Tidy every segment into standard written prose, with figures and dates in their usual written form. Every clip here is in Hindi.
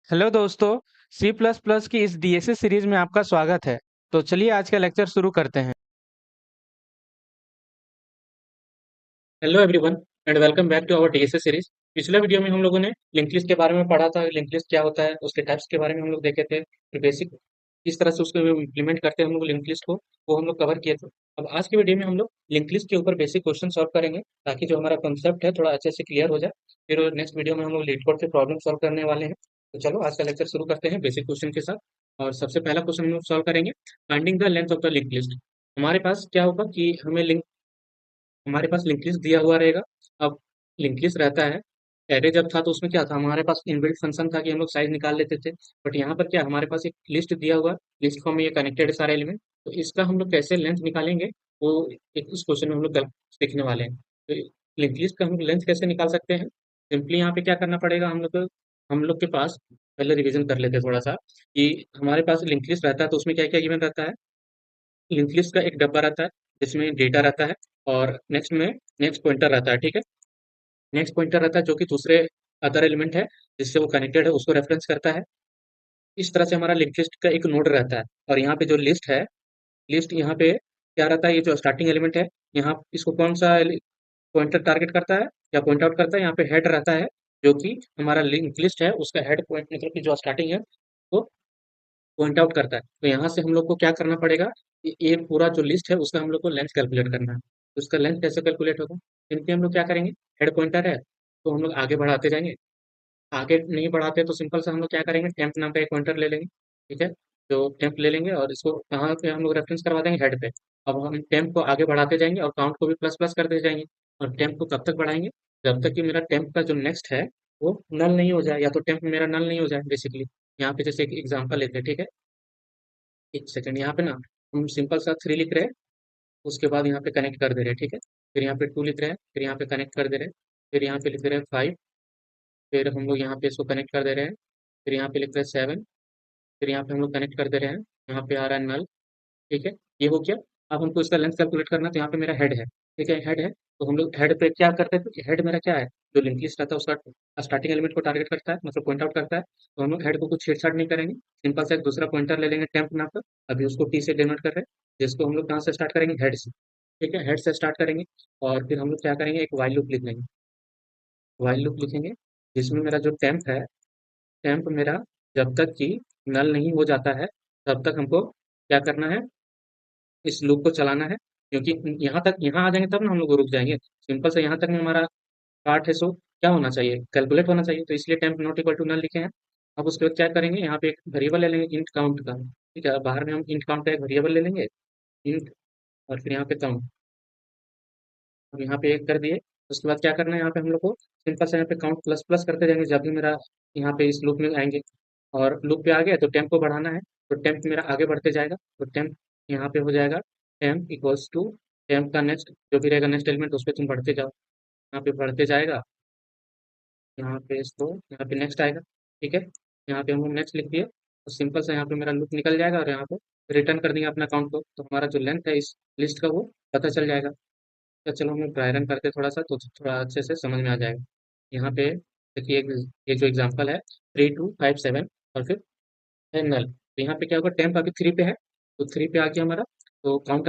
हेलो दोस्तों। सी प्लस प्लस की इस डीएसए सीरीज में आपका स्वागत है। तो चलिए आज का लेक्चर शुरू करते हैं। Hello everyone and welcome back to our DSA series. पिछले वीडियो में हम लोगों ने लिंक लिस्ट के बारे में पढ़ा था। लिंक लिस्ट क्या होता है, उसके टाइप्स के बारे में हम लोग देखे थे। फिर बेसिक किस तरह से उसको इम्प्लीमेंट करते हैं हम लोग लिंक लिस्ट को, वो हम लोग कवर किए थे। अब आज के वीडियो में हम लोग लिंक लिस्ट के ऊपर बेसिक क्वेश्चन सॉल्व करेंगे, ताकि जो हमारा कंसेप्ट है थोड़ा अच्छे से क्लियर हो जाए। फिर नेक्स्ट वीडियो में हम लोग लीड कोड से प्रॉब्लम सॉल्व करने वाले हैं। तो चलो आज का लेक्चर शुरू करते हैं बेसिक क्वेश्चन के साथ। और सबसे पहला क्वेश्चन हम लोग सॉल्व करेंगे, finding the length of the link list. हमारे पास क्या होगा कि हमारे पास लिंक लिस्ट दिया हुआ रहेगा। अब लिंक लिस्ट रहता है, एरे जब था तो उसमें क्या था, हमारे पास इनबिल्ट फंक्शन था कि हम लोग साइज निकाल लेते थे। बट यहाँ पर क्या, हमारे पास एक लिस्ट दिया हुआ, लिस्ट फॉर्म में ये कनेक्टेड है सारे एलिमेंट। तो इसका हम लोग कैसे लेंथ निकालेंगे, वो एक इस क्वेश्चन में हम लोग सीखने वाले हैं। तो लिंक लिस्ट का हम लोग लेंथ कैसे निकाल सकते हैं, सिंपली यहाँ पे क्या करना पड़ेगा हम लोग के पास, पहले रिवीजन कर लेते हैं थोड़ा सा कि हमारे पास लिंक लिस्ट रहता है तो उसमें क्या क्या गिवन रहता है। लिंक लिस्ट का एक डब्बा रहता है जिसमें डेटा रहता है, और नेक्स्ट में नेक्स्ट पॉइंटर रहता है, ठीक है। नेक्स्ट पॉइंटर रहता है जो कि दूसरे अदर एलिमेंट है जिससे वो कनेक्टेड है, उसको रेफरेंस करता है। इस तरह से हमारा लिंक लिस्ट का एक नोड रहता है। और यहाँ पे जो लिस्ट है, लिस्ट यहाँ पे क्या रहता है, ये जो स्टार्टिंग एलिमेंट है, यहाँ इसको कौन सा पॉइंटर टारगेट करता है या पॉइंट आउट करता है, यहाँ पे हेड रहता है, जो कि हमारा लिंक लिस्ट है उसका हेड पॉइंट, मतलब कि जो स्टार्टिंग है वो पॉइंट आउट करता है। तो यहाँ से हम लोग को क्या करना पड़ेगा कि ये पूरा जो लिस्ट है उसका हम लोग को लेंथ कैलकुलेट करना है। तो उसका लेंथ कैसे कैलकुलेट होगा, इनके हम लोग क्या करेंगे, हेड पॉइंटर है तो हम लोग आगे बढ़ाते जाएंगे। आगे नहीं बढ़ाते तो सिंपल सा हम लोग क्या करेंगे, टेम्प नाम का एक पॉइंटर ले लेंगे, ठीक है। तो टेम्प ले लेंगे और इसको कहाँ पे हम लोग रेफरेंस करवा देंगे, हेड पे। अब हम टेम्प को आगे बढ़ाते जाएंगे और काउंट को भी प्लस प्लस करते जाएंगे। और टेम्प को कब तक बढ़ाएंगे, जब तक कि मेरा टेम्प का जो नेक्स्ट है वो नल नहीं हो जाए, या तो टेम्प मेरा नल नहीं हो जाए बेसिकली। यहाँ पे जैसे एक एग्जांपल लेते हैं, ठीक है। एक सेकंड, यहाँ पे ना हम सिंपल सा 3 लिख रहे हैं, उसके बाद यहाँ पे कनेक्ट कर दे रहे हैं, ठीक है। फिर यहाँ पे 2 लिख रहे हैं, फिर यहाँ पे कनेक्ट कर दे रहे हैं, फिर यहाँ पे लिख रहे हैं 5, फिर हम लोग यहाँ पे इसको कनेक्ट कर दे रहे हैं, फिर यहाँ पे लिख रहे हैं 7, फिर यहाँ पे हम लोग कनेक्ट कर दे रहे हैं, यहाँ पे आ रहा है नल, ठीक है। ये हो गया। अब हमको इसका लेंथ कैलकुलेट करना है, तो यहाँ पे मेरा हेड है, ठीक है, हेड है। तो हम लोग हेड पे क्या करते हैं, तो हेड मेरा क्या है, जो लिंक लिस्ट रहता है उसका स्टार्टिंग एलिमेंट को टारगेट करता है, मतलब पॉइंट आउट करता है। तो हम लोग हेड को कुछ छेड़छाड़ नहीं करेंगे, सिंपल सा एक दूसरा पॉइंटर ले लेंगे टेम्प नाम का। अभी उसको टी से डिनोट कर रहे हैं, जिसको हम लोग कहाँ से स्टार्ट करेंगे, हेड से, ठीक है, हेड से स्टार्ट करेंगे। और फिर हम लोग क्या करेंगे, एक वाइल लूप लिख लेंगे। वाइल लूप लिखेंगे जिसमें मेरा जो टेम्प है, टेम्प मेरा जब तक कि नल नहीं हो जाता है, तब तक हमको क्या करना है, इस लूप को चलाना है। क्योंकि यहाँ तक, यहाँ आ जाएंगे तब ना हम लोग रुक जाएंगे। सिंपल से यहाँ तक में हमारा पार्ट है, सो क्या होना चाहिए, कैलकुलेट होना चाहिए। तो इसलिए temp not equal to null लिखे हैं। अब उसके बाद क्या करेंगे, यहाँ पे एक वेरिएबल ले लेंगे इंट काउंट का, ठीक है। अब बाहर में हम इंट काउंट का एक वेरिएबल ले लेंगे, इंट, और फिर यहाँ पे काउंट। अब यहाँ पे एक कर दिए। उसके बाद क्या करना है, यहाँ पे हम लोग को सिंपल से यहाँ पे काउंट प्लस प्लस करते जाएंगे जब भी मेरा यहाँ पे इस लूप में आएंगे। और लूप पे आ गया तो टेम्प को बढ़ाना है, तो टेम्प मेरा आगे बढ़ते जाएगा। तो टेम्प यहाँ पे हो जाएगा, टेम्प इक्वल्स टू टेम्प का नेक्स्ट जो भी रहेगा नेक्स्ट एलिमेंट, उस पर तुम बढ़ते जाओ। यहाँ पे बढ़ते जाएगा, यहाँ पे इसको, यहाँ पे नेक्स्ट आएगा, ठीक है। यहाँ पे हम लोग नेक्स्ट लिख दिए, तो सिंपल से यहाँ पे मेरा लूप निकल जाएगा और यहाँ पे रिटर्न कर देंगे अपना अकाउंट को, तो हमारा जो लेंथ है इस लिस्ट का वो पता चल जाएगा। तो चलो हम लोग ड्राई रन करते हैं थोड़ा सा, तो थोड़ा अच्छे से समझ में आ जाएगा। यहाँ पे देखिए ये जो एग्जांपल है, 3257, और फिर है नल। तो यहाँ पे क्या होगा, टेम्प अभी 3 पे है, तो 3 पे आ गया हमारा। तो काउंट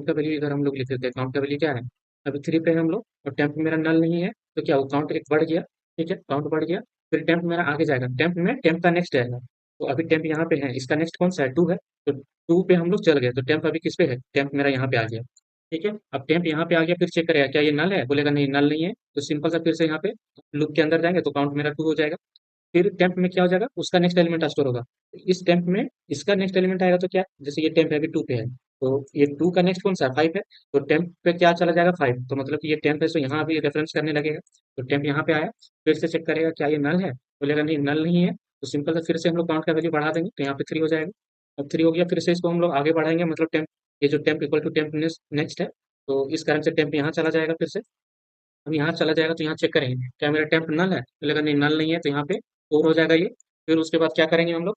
का वैल्यू इधर हम लोग लिख देते हैं, काउंट का वैल्यू क्या है, अभी 3 पे है हम लोग, और टेम्प मेरा नल नहीं है। तो क्या वो काउंट एक बढ़ गया, ठीक है, काउंट बढ़ गया। फिर टेम्प मेरा आगे जाएगा, टेम्प में टेम्प का नेक्स्ट जाएगा। तो अभी टेम्प यहाँ पे है, इसका नेक्स्ट कौन सा है, 2 है। तो 2 पे हम लोग चल गए, तो टेम्प अभी किस पे है, टेम्प मेरा यहाँ पे आ गया, ठीक है। अब टेम्प यहाँ पे आ गया, फिर चेक करेगा क्या ये नल है, बोलेगा नहीं नल नहीं है, तो सिंपल सा फिर से यहाँ पे लूप के अंदर जाएंगे तो काउंट मेरा 2 हो जाएगा। फिर टेम्प में क्या हो जाएगा, उसका नेक्स्ट एलिमेंट स्टोर होगा। इस टेम्प में इसका नेक्स्ट एलिमेंट आएगा, तो क्या, जैसे ये टेम्प है अभी 2 पे है, तो ये 2 का नेक्स्ट कौन सा है, 5 है। तो टेम्प पे क्या चला जाएगा, 5, तो मतलब कि ये टेम्प है, तो यहाँ भी रेफरेंस करने लगेगा। तो टेम्प यहाँ पे आया, फिर से चेक करेगा क्या ये नल है, बोलेगा नहीं नल नहीं है। तो सिंपल से फिर से हम लोग काउंट का वैल्यू बढ़ा देंगे, तो यहाँ पे 3 हो जाएगा। अब 3 हो गया, फिर से इसको हम लोग आगे बढ़ाएंगे, मतलब टेम्प, ये जो temp equal to temp next है, तो इस कारण से टेम्प यहाँ चला जाएगा फिर से। हम यहाँ चला जाएगा तो यहाँ चेक करेंगे क्या मेरा टेम्प नल है, बोलेगा नहीं नल नहीं है, तो यहाँ पे 4 हो जाएगा ये। फिर उसके बाद क्या करेंगे हम लोग,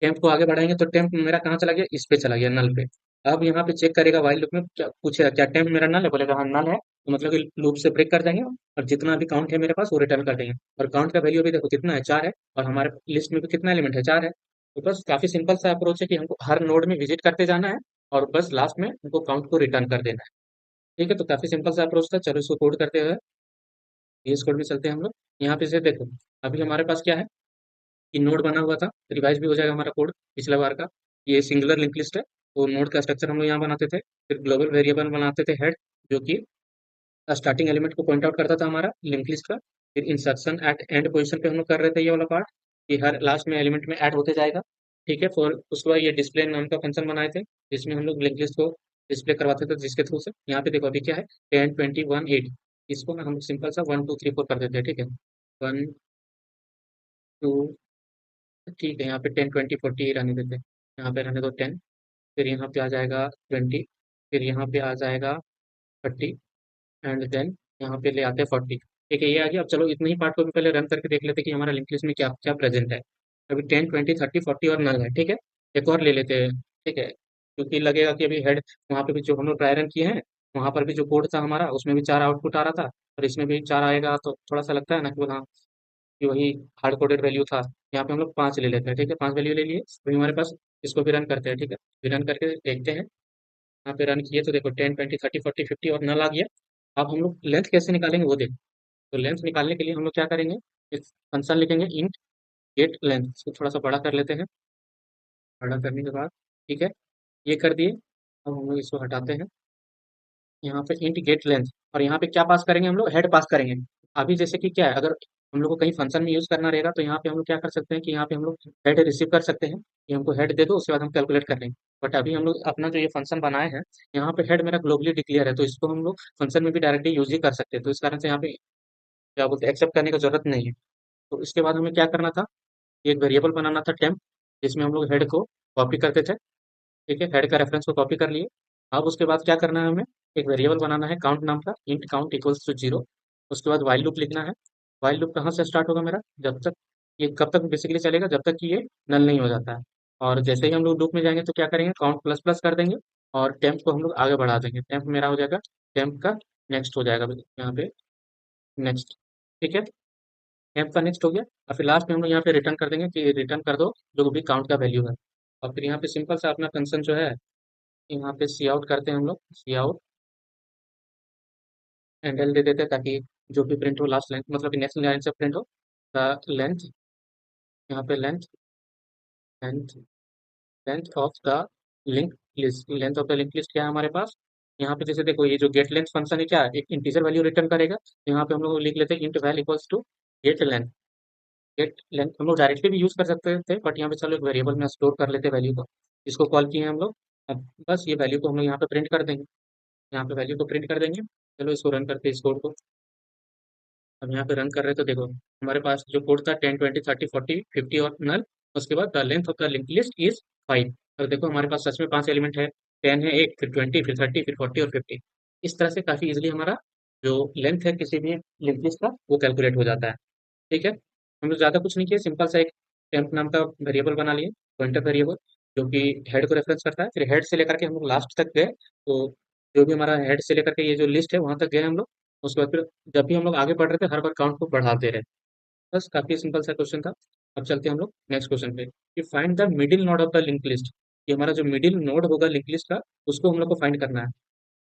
टेम्प को आगे बढ़ाएंगे, तो टेम्प मेरा कहाँ चला गया, इस पे चला गया, नल पे। अब यहाँ पे चेक करेगा वाइल लूप में, क्या पूछेगा क्या टेम्प मेरा नल है, बोलेगा हाँ नल है, तो मतलब कि लूप से ब्रेक कर देंगे और जितना भी काउंट है मेरे पास वो रिटर्न कर देंगे। और काउंट का वैल्यू अभी देखो कितना है, 4 है, और हमारे लिस्ट में भी कितना एलिमेंट है, 4 है। तो बस काफी सिंपल सा अप्रोच है कि हमको हर नोड में विजिट करते जाना है और बस लास्ट में हमको काउंट को रिटर्न कर देना है। ठीक है, तो काफी सिंपल सा अप्रोच था। चलो इसको कोड करते हुए VS कोड में चलते हैं हम लोग। यहाँ पे से देखो, अभी हमारे पास क्या है कि नोड बना हुआ था, रिवाइज भी हो जाएगा हमारा कोड पिछला बार का। ये सिंगुलर लिंक लिस्ट है, तो नोड का स्ट्रक्चर हम लोग यहाँ बनाते थे। फिर ग्लोबल वेरिएबल बनाते थे हेड, जो कि स्टार्टिंग एलिमेंट को पॉइंट आउट करता था हमारा लिंक लिस्ट का। फिर इंसर्शन एट एंड पोजीशन पे हम लोग कर रहे थे ये वाला पार्ट, कि हर लास्ट में एलिमेंट में ऐड होते जाएगा। ठीक है, फॉर उसके बाद ये डिस्प्ले नाम का फंक्शन बनाए थे, जिसमें हम लोग लिंक लिस्ट को डिस्प्ले करवाते थे, जिसके थ्रू से यहाँ पे देखो अभी क्या है, 10 20 1 8। इसको ना हम लोग सिंपल सा 1 2 3 4 कर देते हैं। ठीक है, 1 2, ठीक है, यहाँ पे 10 20 40 रहने देते हैं। यहाँ पे रहने दो 10, फिर यहाँ पे आ जाएगा 20, फिर यहाँ पे आ जाएगा 30, एंड देन यहाँ पे ले आते हैं 40। ठीक है, ये आ गया। अब चलो इतने ही पार्ट को भी पहले रन करके देख लेते हैं कि हमारा लिंक लिस्ट में क्या क्या प्रेजेंट है। अभी 10 20 30 40 और नल है। ठीक है, एक और ले लेते हैं। ठीक है, क्योंकि लगेगा कि अभी हेड, वहाँ पे भी जो हम लोग ट्राई रन किए हैं, वहाँ पर भी जो कोड था हमारा उसमें भी 4 आउटपुट आ रहा था, और इसमें भी 4 आएगा, तो थोड़ा सा लगता है ना कि हाँ, कि वही हार्ड कोडेड वैल्यू था। यहाँ पे हम लोग 5 ले लेते हैं। ठीक है, 5 वैल्यू ले लिए, अभी हमारे पास इसको भी रन करते हैं। ठीक है, भी रन करके देखते हैं। यहाँ पे रन किए तो देखो 10 20 30 40 50 और नल आ गया। अब हम लोग लेंथ कैसे निकालेंगे वो देखो। तो लेंथ निकालने के लिए हम लोग क्या करेंगे, इस फंक्शन लिखेंगे इंट गेट लेंथ। इसको थोड़ा सा बड़ा कर लेते हैं। बड़ा करने के बाद ठीक है, ये कर दिए। अब हम लोग इसको हटाते हैं, यहाँ पे इंट गेट लेंथ, और यहाँ पे क्या पास करेंगे, हम लोग हेड पास करेंगे। अभी जैसे कि क्या है, अगर हम लोग को कहीं फंक्शन में यूज करना रहेगा तो यहाँ पे हम लोग क्या कर सकते हैं कि यहाँ पे हम लोग हेड रिसीव कर सकते हैं, कि हमको हेड दे दो, उसके बाद हम कैलकुलेट कर लेंगे। बट अभी हम लोग अपना जो ये फंक्शन बनाए हैं, यहाँ पे हेड मेरा ग्लोबली डिक्लेयर है, तो इसको हम लोग फंक्शन में भी डायरेक्टली यूज ही कर सकते हैं। तो इस कारण से यहाँ पे क्या बोलते हैं, एक्सेप्ट करने की जरूरत नहीं है। तो इसके बाद हमें क्या करना था, एक वेरिएबल बनाना था टेम्प, जिसमें हम लोग हेड को कॉपी करते थे। ठीक है, हेड का रेफरेंस को कॉपी कर लिए। अब उसके बाद क्या करना है हमें, एक वेरिएबल बनाना है काउंट नाम का, इंट काउंट इक्वल्स टू 0। उसके बाद वाइल लूप लिखना है। वाइल लूप कहाँ से स्टार्ट होगा मेरा, जब तक ये कब तक बेसिकली चलेगा, जब तक कि ये नल नहीं हो जाता है। और जैसे ही हम लोग लूप में जाएंगे तो क्या करेंगे, काउंट प्लस प्लस कर देंगे, और टेम्प को हम लोग आगे बढ़ा देंगे। टेम्प मेरा हो जाएगा, टेम्प का नेक्स्ट हो जाएगा यहाँ पे, नेक्स्ट। ठीक है, टेम्प का नेक्स्ट हो गया, और फिर लास्ट में हम लोग यहाँ पे रिटर्न कर देंगे कि रिटर्न कर दो जो भी काउंट का वैल्यू है। और फिर यहाँ पे सिंपल सा अपना फंक्शन जो है, यहाँ पे सी आउट करते हैं हम लोग, सी आउट एंडल दे देते हैं, ताकि जो भी प्रिंट हो लास्ट लाइन, मतलब कि नेक्स्ट लाइन से प्रिंट हो द लेंथ। यहाँ पे length length length of the link list, length of the link list क्या है हमारे पास। यहाँ पे जैसे देखो, ये जो गेट लेंथ फंक्शन है क्या है, एक इंटीजर वैल्यू रिटर्न करेगा। तो यहाँ पे हम लोग लिख लेते हैं int val equals to get length. Get length हम लोग डायरेक्टली भी यूज कर सकते थे, बट यहाँ पे चलो एक वेरिएबल में स्टोर कर लेते हैं वैल्यू को, इसको कॉल किए हैं हम लोग। अब बस ये वैल्यू को हम लोग यहाँ पे प्रिंट कर देंगे, यहाँ पे वैल्यू को प्रिंट कर देंगे। चलो इसको रन करते हैं इस कोड को। अब यहाँ पे रन कर रहे हैं तो देखो, हमारे पास जो कोड था 10 20 30 40 50 और नल। उसके बाद the length of the link list is 5। और देखो हमारे पास सच में 5 एलिमेंट है, 10 है एक, फिर 20, फिर 30, फिर 40 और 50। इस तरह से काफी इजिली हमारा जो लेंथ है किसी भी लिंक लिस्ट का वो कैलकुलेट हो जाता है। ठीक है, हम लोग ज़्यादा कुछ नहीं किया, सिंपल सा एक टेम्प नाम का वेरिएबल बना लिए, पॉइंटर वेरिएबल, जो कि हेड को रेफरेंस करता है। फिर हेड से लेकर के हम लोग लास्ट तक गए, तो जो भी हमारा हेड से लेकर के ये जो लिस्ट है वहां तक गए हम लोग। उसके बाद फिर जब भी हम लोग आगे बढ़ रहे थे, हर बार काउंट को बढ़ाते रहे। बस काफी सिंपल सा क्वेश्चन था। अब चलते हैं हम लोग नेक्स्ट क्वेश्चन पे, कि find the middle node of the link list. ये हमारा जो मिडिल नोड होगा लिंक लिस्ट का, उसको हम लोग को फाइंड करना है।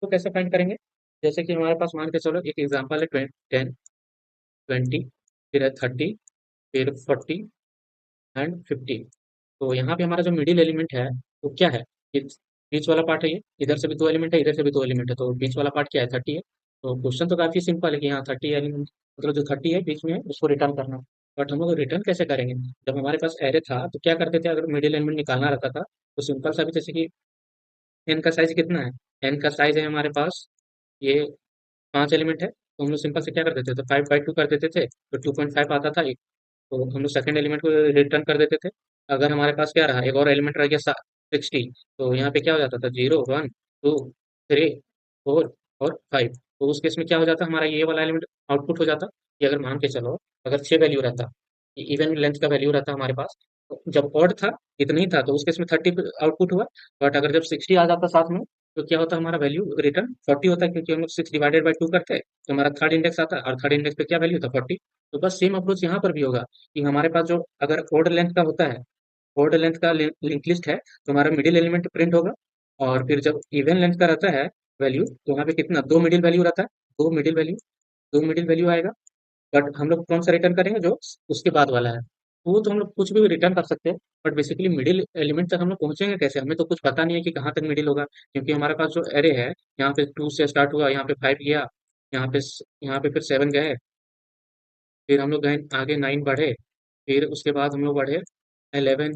तो कैसे फाइंड करेंगे, जैसे कि हमारे पास मान के चलो एक एग्जाम्पल है, 10 20, फिर है 30, फिर 40 एंड 50। तो यहाँ पे हमारा जो मिडिल एलिमेंट है वो क्या है, ये बीच वाला पार्ट है। ये इधर से भी 2 एलिमेंट है, इधर से भी 2 एलिमेंट है, तो बीच वाला पार्ट क्या है, 30 है। तो क्वेश्चन तो काफी सिंपल है कि यहाँ 30 एलिमेंट, मतलब जो 30 है बीच में है उसको रिटर्न करना। बट हम लोग रिटर्न कैसे करेंगे, जब हमारे पास एरे था तो क्या करते थे, अगर मिडिल एलिमेंट निकालना रहता था तो सिंपल सा भी, जैसे कि एन का साइज कितना है, एन का साइज है हमारे पास ये 5 एलिमेंट है, तो हम लोग सिंपल से क्या कर देते थे, 5/2 कर देते थे, तो 2.5 आता था। तो हम लोग सेकंड एलिमेंट को रिटर्न कर देते थे। अगर हमारे पास क्या रहा, एक और एलिमेंट रह गया 60, तो यहाँ पे क्या हो जाता था, 0 1 2 3 4 और 5। तो उस केस में क्या हो जाता, हमारा ये वाला एलिमेंट आउटपुट हो जाता। कि अगर मान के चलो, अगर 6 वैल्यू रहता, इवन लेंथ का वैल्यू रहता हमारे पास, जब ऑड था इतना ही था तो उस केस में 30 आउटपुट हुआ। बट अगर जब 60 आ जाता साथ में तो क्या होता, हमारा वैल्यू रिटर्न 40 होता है, क्योंकि हम लोग 6 डिवाइडेड बाई 2 करते हैं तो हमारा थर्ड इंडेक्स आता है, और थर्ड इंडेक्स पे क्या वैल्यू था, 40। तो बस सेम अप्रोच यहाँ पर भी होगा कि हमारे पास जो अगर ऑड लेंथ का होता है, ऑड लेंथ का लिंक लिस्ट है, तो हमारा मिडिल एलिमेंट प्रिंट होगा। और फिर जब इवन लेंथ का रहता है वैल्यू, तो वहाँ पे कितना, दो मिडिल वैल्यू रहता है, दो मिडिल वैल्यू, दो मिडिल वैल्यू आएगा। बट हम लोग कौन सा रिटर्न करेंगे, जो उसके बाद वाला है। वो तो हम लोग कुछ भी रिटर्न कर सकते हैं, बट बेसिकली मिडिल एलिमेंट तक हम लोग पहुंचेंगे कैसे, हमें तो कुछ पता नहीं है कि कहाँ तक मिडिल होगा, क्योंकि हमारे पास जो एरे है, यहाँ पे 2 से स्टार्ट हुआ, यहाँ पे 5 गया, यहाँ पे यहाँ पे फिर 7 गए, फिर हम लोग गए आगे 9 बढ़े, फिर उसके बाद हम लोग बढ़े 11,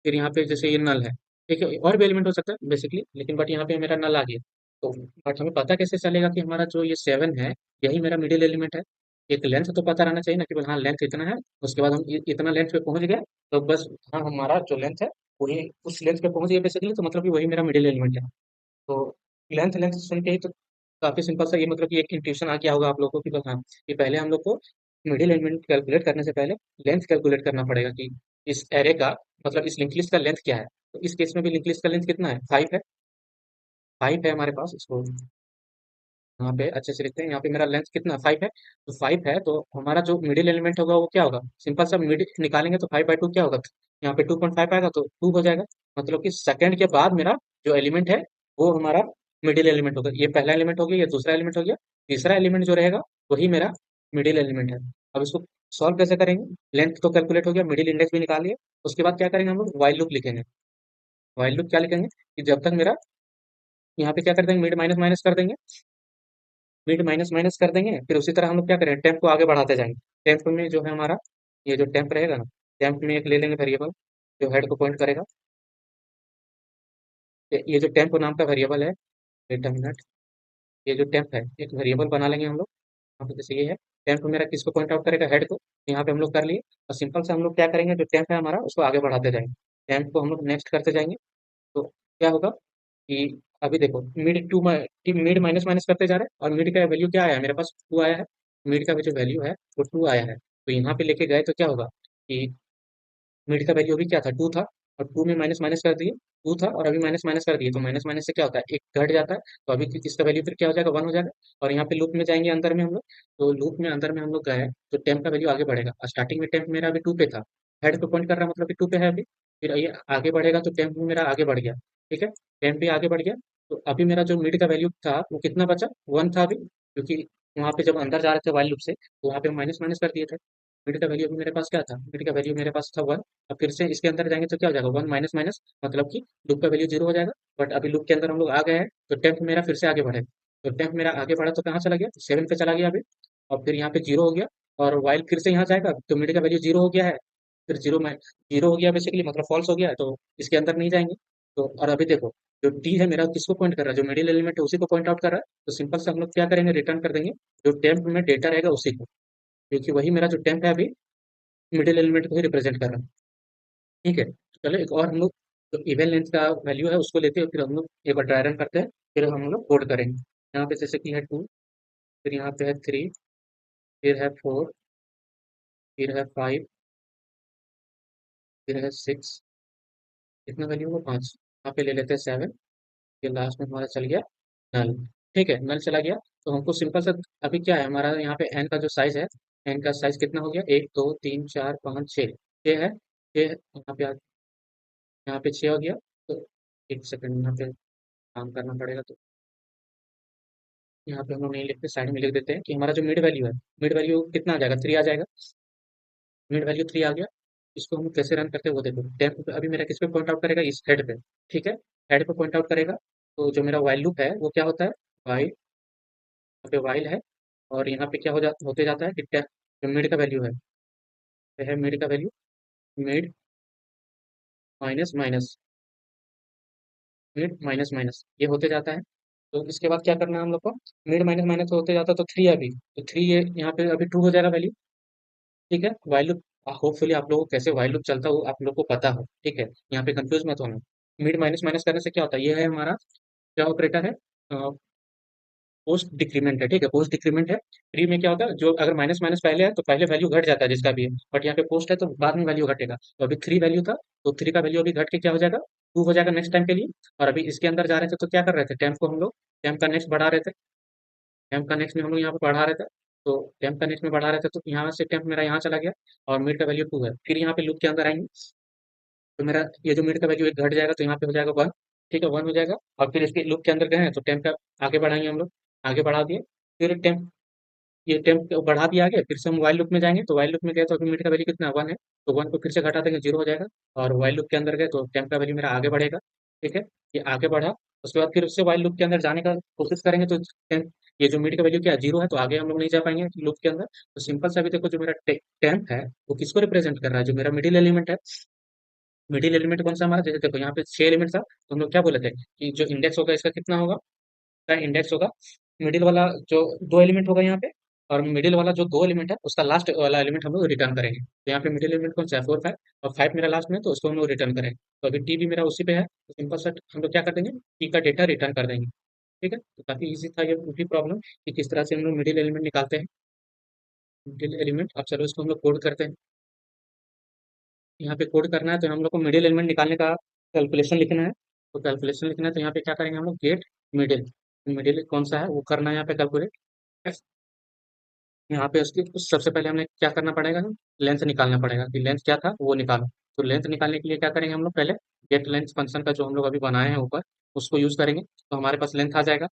फिर यहाँ पे जैसे ये नल है, ठीक है, और भी एलिमेंट हो सकता है बेसिकली, लेकिन बट यहाँ पे मेरा नल आ गया। तो बट हमें पता कैसे चलेगा कि हमारा जो ये 7 है यही मेरा मिडिल एलिमेंट है। एक लेंथ तो पता रहना चाहिए ना, कि हाँ लेंथ इतना है, उसके बाद हम इतना लेंथ पे पहुंच गए, तो बस हाँ हमारा जो लेंथ है वही उस लेंथ पे पहुंच गया बेसिकली, तो मतलब कि वही मेरा मिडिल एलिमेंट है। तो लेंथ लेंथ सुन के ही तो काफी सिंपल सा ये मतलब कि एक इंट्यूशन आ गया होगा आप लोगों को कि बस हाँ, कि पहले हम लोग को मिडिल एलिमेंट कैलकुलेट करने से पहले लेंथ कैलकुलेट करना पड़ेगा, कि इस एरे का मतलब इस लिंक लिस्ट का लेंथ क्या है। तो इस केस में भी लिंक लिस्ट का लेंथ कितना है, 5 है, 5 है हमारे पास। इसको यहाँ पे अच्छे से लिखते हैं, यहाँ पे मेरा लेंथ कितना, 5 है, तो 5 है, तो हमारा जो मिडिल एलिमेंट होगा वो क्या होगा, सिंपल सा मिड निकालेंगे तो 5/2 क्या होगा, यहाँ पे 2.5 आएगा तो 2 हो जाएगा। मतलब कि सेकंड के बाद मेरा जो एलिमेंट है वो हमारा मिडिल एलिमेंट होगा। ये पहला एलिमेंट हो गया, ये दूसरा एलिमेंट हो गया, तीसरा एलिमेंट जो रहेगा वही मेरा मिडिल एलिमेंट है। अब इसको सॉल्व कैसे करेंगे, लेंथ तो कैलकुलेट हो गया, मिडिल इंडेक्स भी निकाल लिया, उसके बाद क्या करेंगे हम लोग, वाइल लूप लिखेंगे। वाइल लूप क्या लिखेंगे, कि जब तक मेरा यहाँ पे क्या कर देंगे, मिड माइनस माइनस कर देंगे, मिड माइनस माइनस कर देंगे, फिर उसी तरह हम लोग क्या करें, टेम्प को आगे बढ़ाते जाएंगे। टेम्प में जो है हमारा, ये जो टेम्प रहेगा ना, टेम्प में एक ले लेंगे वेरिएबल जो हेड को पॉइंट करेगा। ये जो टेम्प नाम का वेरिएबल है, वेट अ मिनट, ये जो टेम्प है एक वेरिएबल बना लेंगे हम लोग। यहाँ पे जैसे ये है, टेम्प मेरा किसको पॉइंट आउट करेगा, हेड को, यहाँ पे हम लोग कर लिए। और सिंपल से हम लोग क्या करेंगे, जो टेम्प है हमारा उसको आगे बढ़ाते जाएंगे, टेम्प को हम लोग नेक्स्ट करते जाएंगे। तो क्या होगा कि अभी देखो, मिड माइनस माइनस करते जा रहे हैं, और मिड का वैल्यू क्या आया है, मेरे पास 2 आया है। मिड का जो वैल्यू है वो 2 आया है, तो यहाँ पे लेके गए तो क्या होगा कि मिड का वैल्यू अभी क्या था, 2 था, और 2 में माइनस माइनस कर दिए, 2 था और अभी माइनस माइनस कर दिए, तो माइनस माइनस से क्या होता है, एक घट जाता है। तो अभी इसका वैल्यू फिर क्या हो जाएगा, 1 हो जाएगा। और यहाँ पे लूप में जाएंगे अंदर में हम लोग, तो लूप में अंदर में हम लोग गए तो टेम्प का वैल्यू आगे बढ़ेगा। और स्टार्टिंग में टेम्प मेरा अभी 2 पे था, हेड पे पॉइंट कर रहा है, मतलब कि 2 पे है अभी। फिर ये आगे बढ़ेगा तो टेम्प भी मेरा आगे बढ़ गया, ठीक है, टेम्प भी आगे बढ़ गया। तो अभी मेरा जो मिड का वैल्यू था वो कितना बचा, 1 था अभी, क्योंकि वहाँ पे जब अंदर जा रहे थे वाइल लूप से तो वहाँ पे माइनस माइनस कर दिए थे। मिड का वैल्यू अभी मेरे पास क्या था, मिड का वैल्यू मेरे पास था 1। अब फिर से इसके अंदर जाएंगे तो क्या हो जाएगा, 1 माइनस माइनस, मतलब कि लूप का वैल्यू 0 हो जाएगा। बट अभी लूप के अंदर हम लोग आ गए हैं, तो टेम्प मेरा फिर से आगे बढ़े, तो टेम्प मेरा आगे बढ़ा तो कहाँ चला गया, 7 पे चला गया अभी। और फिर यहाँ पे 0 हो गया, और वाइल फिर से यहाँ जाएगा तो मिड का वैल्यू 0 हो गया है, फिर 0 हो गया बेसिकली, मतलब फॉल्स हो गया है, तो इसके अंदर नहीं जाएंगे। तो और अभी देखो, जो टी है मेरा किसको पॉइंट कर रहा है, जो मिडिल एलिमेंट है उसी को पॉइंट आउट कर रहा है, तो सिंपल से हम लोग क्या करेंगे, रिटर्न कर देंगे जो टेम्प में डेटा रहेगा उसी को, क्योंकि वही मेरा जो टेम्प है अभी मिडिल एलिमेंट को ही रिप्रेजेंट कर रहा है। ठीक है, तो चलो एक और हम लोग जो इवन लेंथ का वैल्यू है उसको लेते हैं, फिर हम लोग एक बार ड्राई रन करते हैं, फिर हम लोग कोड करेंगे। यहाँ पे जैसे कि है 2, फिर यहाँ पे है 3, फिर है 4, फिर है 5, फिर है 6, कितना वैल्यू होगा, 5, यहाँ पे ले लेते हैं 7, फिर लास्ट में हमारा चल गया नल। ठीक है, नल चला गया। तो हमको सिंपल सा अभी क्या है, हमारा यहाँ पे एन का जो साइज है, एन का साइज कितना हो गया, 1 2 3 4 5 6, 6 है, 6 यहाँ पे 6 हो गया। तो एक सेकंड यहाँ पे काम करना पड़ेगा, तो यहाँ पे हम लोग नहीं लिखते, साइड में लिख देते हैं कि हमारा जो मिड वैल्यू है, मिड वैल्यू कितना आ जाएगा, 3 आ जाएगा, मिड वैल्यू 3 आ गया। इसको हम कैसे रन करते हैं वो देखो, टेम्प पे अभी मेरा किस पे पॉइंट आउट करेगा, इस हेड पे, ठीक है, हेड पे पॉइंट आउट करेगा। तो जो मेरा वाइल लूप है वो क्या होता है, वाइल, यहाँ पे वाइल है, और यहाँ पे क्या होते जाता है कि जो मिड का वैल्यू है, ये है मिड का value, mid minus minus, mid minus minus ये होते जाता है। तो इसके बाद क्या करना है हम लोग को, मिड माइनस माइनस होते जाता है तो 3 अभी, तो 3 ये यहाँ पे अभी 2 हो जाएगा वैल्यू, ठीक है। वाइल लूप होपफुली आप लोगों को कैसे वाइल लूप चलता हो आप लोग को पता हो, ठीक है, यहाँ पे कंफ्यूज मत होना। मिड माइनस माइनस करने से क्या होता है, ये है हमारा क्या ऑपरेटर है, पोस्ट डिक्रीमेंट है, ठीक है, पोस्ट डिक्रीमेंट है। प्री में क्या होता है, जो अगर माइनस माइनस पहले है तो पहले वैल्यू घट जाता है जिसका भी है, बट यहाँ पे पोस्ट है तो बाद में वैल्यू घटेगा। तो अभी 3 वैल्यू था, तो 3 का वैल्यू अभी घट के क्या हो जाएगा, 2 हो जाएगा नेक्स्ट टाइम के लिए। और अभी इसके अंदर जा रहे थे तो क्या कर रहे थे, टेम्प को हम लोग टेम्प का नेक्स्ट बढ़ा रहे थे। टेम्प का नेक्स्ट में हम लोग यहाँ पे बढ़ा रहे थे, तो टेम्प का नेक्स्ट में बढ़ा रहे थे तो यहाँ से टेम्प मेरा यहाँ चला गया और मिड का वैल्यू 2 है। फिर यहाँ पे लूप के अंदर आएंगे तो मेरा ये जो मिड का वैल्यू एक घट जाएगा तो यहाँ पे हो जाएगा 1, ठीक है, 1 हो जाएगा। और फिर इसके लूप के अंदर गए हैं तो टेम्प का आगे बढ़ाएंगे हम लोग, आगे बढ़ा दिए। फिर टेम्प, ये टेम्प को बढ़ा दिया आगे, फिर से हम व्हाइल लूप में जाएंगे तो व्हाइल लूप में गए तो अभी मिड का वैल्यू कितना 1 है, तो 1 को फिर से घटा देंगे, 0 हो जाएगा। और व्हाइल लूप के अंदर गए तो टेम्प का वैल्यू मेरा आगे बढ़ेगा, ठीक है, ये आगे बढ़ा। उसके बाद फिर उससे व्हाइल लूप के अंदर जाने का कोशिश करेंगे तो टेम्प, ये जो मिड का वैल्यू क्या है 0 है, तो आगे हम लोग नहीं जा पाएंगे लूप के अंदर। तो सिंपल सा भी देखो, जो मेरा टेम्प है वो किसको रिप्रेजेंट कर रहा है, जो मेरा मिडिल एलिमेंट है। मिडिल एलिमेंट कौन सा हमारा, जैसे देखो यहाँ पे 6 एलिमेंट था तो हम लोग क्या बोले थे कि जो इंडेक्स होगा इसका कितना होगा, का इंडेक्स होगा मिडिल वाला जो 2 एलिमेंट होगा यहाँ पे, और मिडिल वाला जो 2 एलिमेंट है उसका लास्ट वाला एलिमेंट हम लोग रिटर्न करेंगे। तो यहाँ पे मिडिल एलिमेंट कौन सा है, 4 5, और 5 मेरा लास्ट में है, तो उसको हम लोग रिटर्न करेंगे। तो अभी टी भी मेरा उसी पे है, तो सिंपल सा हम लोग क्या कर देंगे, टी का डेटा रिटर्न कर देंगे। ठीक है, तो काफी इजी था ये भी प्रॉब्लम कि किस तरह से हम लोग मिडिल एलिमेंट निकालते हैं। मिडिल एलिमेंट, अब चलो इसको हम लोग कोड करते हैं। यहाँ पे कोड करना है तो हम लोग को मिडिल एलिमेंट निकालने का कैलकुलेशन लिखना है। तो कैलकुलेशन लिखना है तो यहाँ पे क्या करेंगे हम लोग, गेट मिडिल, मिडिल कौन सा है वो करना है यहाँ पे कैलकुलेट। यहाँ पे उसकी सबसे पहले हमें क्या करना पड़ेगा ना, लेंथ निकालना पड़ेगा कि लेंथ क्या था वो निकालो। तो लेंथ निकालने के लिए क्या करेंगे हम लोग, पहले गेट लेंथ फंक्शन का जो हम लोग अभी बनाए हैं ऊपर, उसको यूज करेंगे तो हमारे पास लेंथ आ जाएगा।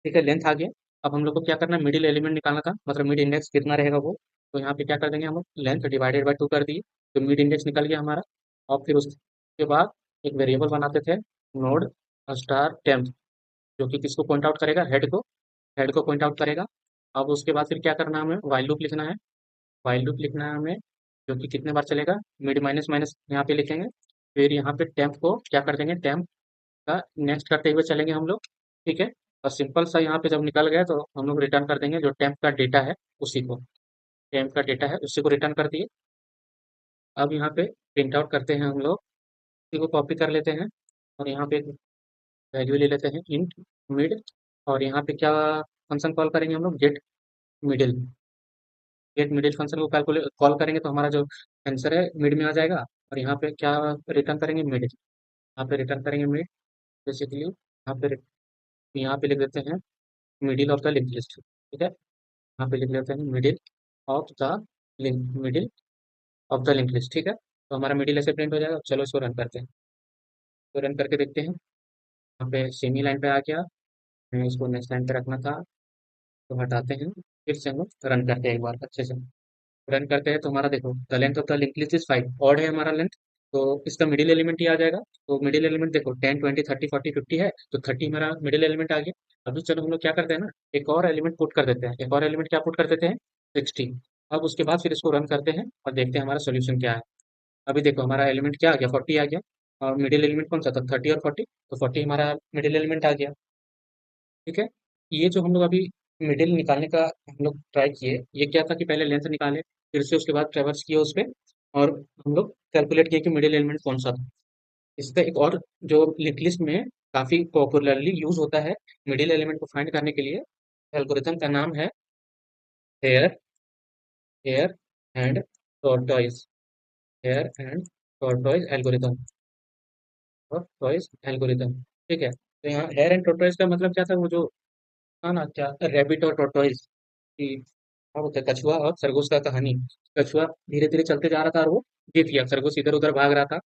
ठीक है, लेंथ आ गया। अब हम लोग को क्या करना है, मिडिल एलिमेंट निकालना था, मतलब मिड इंडेक्स कितना रहेगा वो। तो यहाँ पे क्या कर देंगे हम लोग, लेंथ डिवाइडेड बाई 2 कर दिए, तो मिड इंडेक्स निकल गया हमारा। और फिर उसके बाद एक वेरिएबल बनाते थे, नोड स्टार टेम्प, जो कि किसको पॉइंट आउट करेगा, हेड को पॉइंट आउट करेगा। अब उसके बाद फिर क्या करना है, हमें वाइल लूप लिखना है। वाइल लूप लिखना है हमें, जो कि कितने बार चलेगा, मिड माइनस माइनस यहाँ पे लिखेंगे। फिर यहाँ पे टेम्प को क्या कर देंगे, टेम्प का नेक्स्ट करते हुए चलेंगे हम लोग। ठीक है, और सिंपल सा यहाँ पे जब निकल गया तो हम लोग रिटर्न कर देंगे जो टेम्प का डेटा है उसी को, टेम्प का डेटा है उसी को रिटर्न कर दिए। अब यहाँ पे प्रिंट आउट करते हैं हम लोग, इसी को कॉपी कर लेते हैं और यहाँ पे वैल्यू ले लेते हैं इंट मिड। और यहाँ पे क्या फंक्शन कॉल करेंगे हम लोग, मिडिल गेट मिडिल फंक्शन को कैलकुलेट कॉल करेंगे तो हमारा जो आंसर है मिड में आ जाएगा। और यहाँ पे क्या रिटर्न करेंगे, मिड, यहाँ पे रिटर्न करेंगे मिड बेसिकली। यहाँ पे लिख देते हैं middle of the link list, ठीक है, यहाँ पे लिख लेते हैं middle of the link list, ठीक है। तो हमारा मिडिल ऐसे प्रिंट हो जाएगा। चलो इसको रन करते हैं, तो रन करके देखते हैं। यहाँ पे सेमी लाइन पे आ गया, हमें इसको नेक्स्ट लाइन पे रखना था, तो हटाते हैं। फिर से हम लोग रन करते हैं एक बार अच्छे से। रन करते हैं तो हमारा देखो, the length of the link list is 5, odd है हमारा लेंथ, तो इसका मिडिल एलिमेंट ही आ जाएगा। तो मिडिल एलिमेंट देखो 10 20 30 40 50 है, तो 30 हमारा मिडिल एलिमेंट आ गया। अभी चलो हम लोग क्या करते हैं ना, एक और एलिमेंट पुट कर देते हैं, एक और एलिमेंट क्या पुट कर देते हैं, 60। अब उसके बाद फिर इसको रन करते हैं और देखते हैं हमारा सोल्यूशन क्या है। अभी देखो हमारा एलिमेंट क्या आ गया, 40 आ गया। और मिडिल एलिमेंट कौन सा था, 30 और 40, तो 40 हमारा मिडिल एलिमेंट आ गया। ठीक है, ये जो हम लोग अभी मिडिल निकालने का हम लोग ट्राई किए, ये क्या था कि पहले लेंथ निकाले, फिर से उसके बाद ट्रेवर्स किए उस पे, और हम लोग कैलकुलेट किए कि मिडिल एलिमेंट कौन सा था। इसका एक और जो लिंक लिस्ट में काफी पॉपुलरली यूज होता है मिडिल एलिमेंट को फाइंड करने के लिए, एल्गोरिथम का नाम है hare hare and tortoise, hare and tortoise algorithm, और टॉर्टोइज एल्गोरिथम। ठीक है, तो यहाँ हेयर एंड टॉर्टोइज का मतलब क्या था, वो जो था ना, क्या रैबिट और टॉर्टोइज की, क्या बोलते हैं, कछुआ और खरगोश का कहानी। कछुआ धीरे धीरे चलते जा रहा था और वो जीत गया, खरगोश इधर उधर भाग रहा था।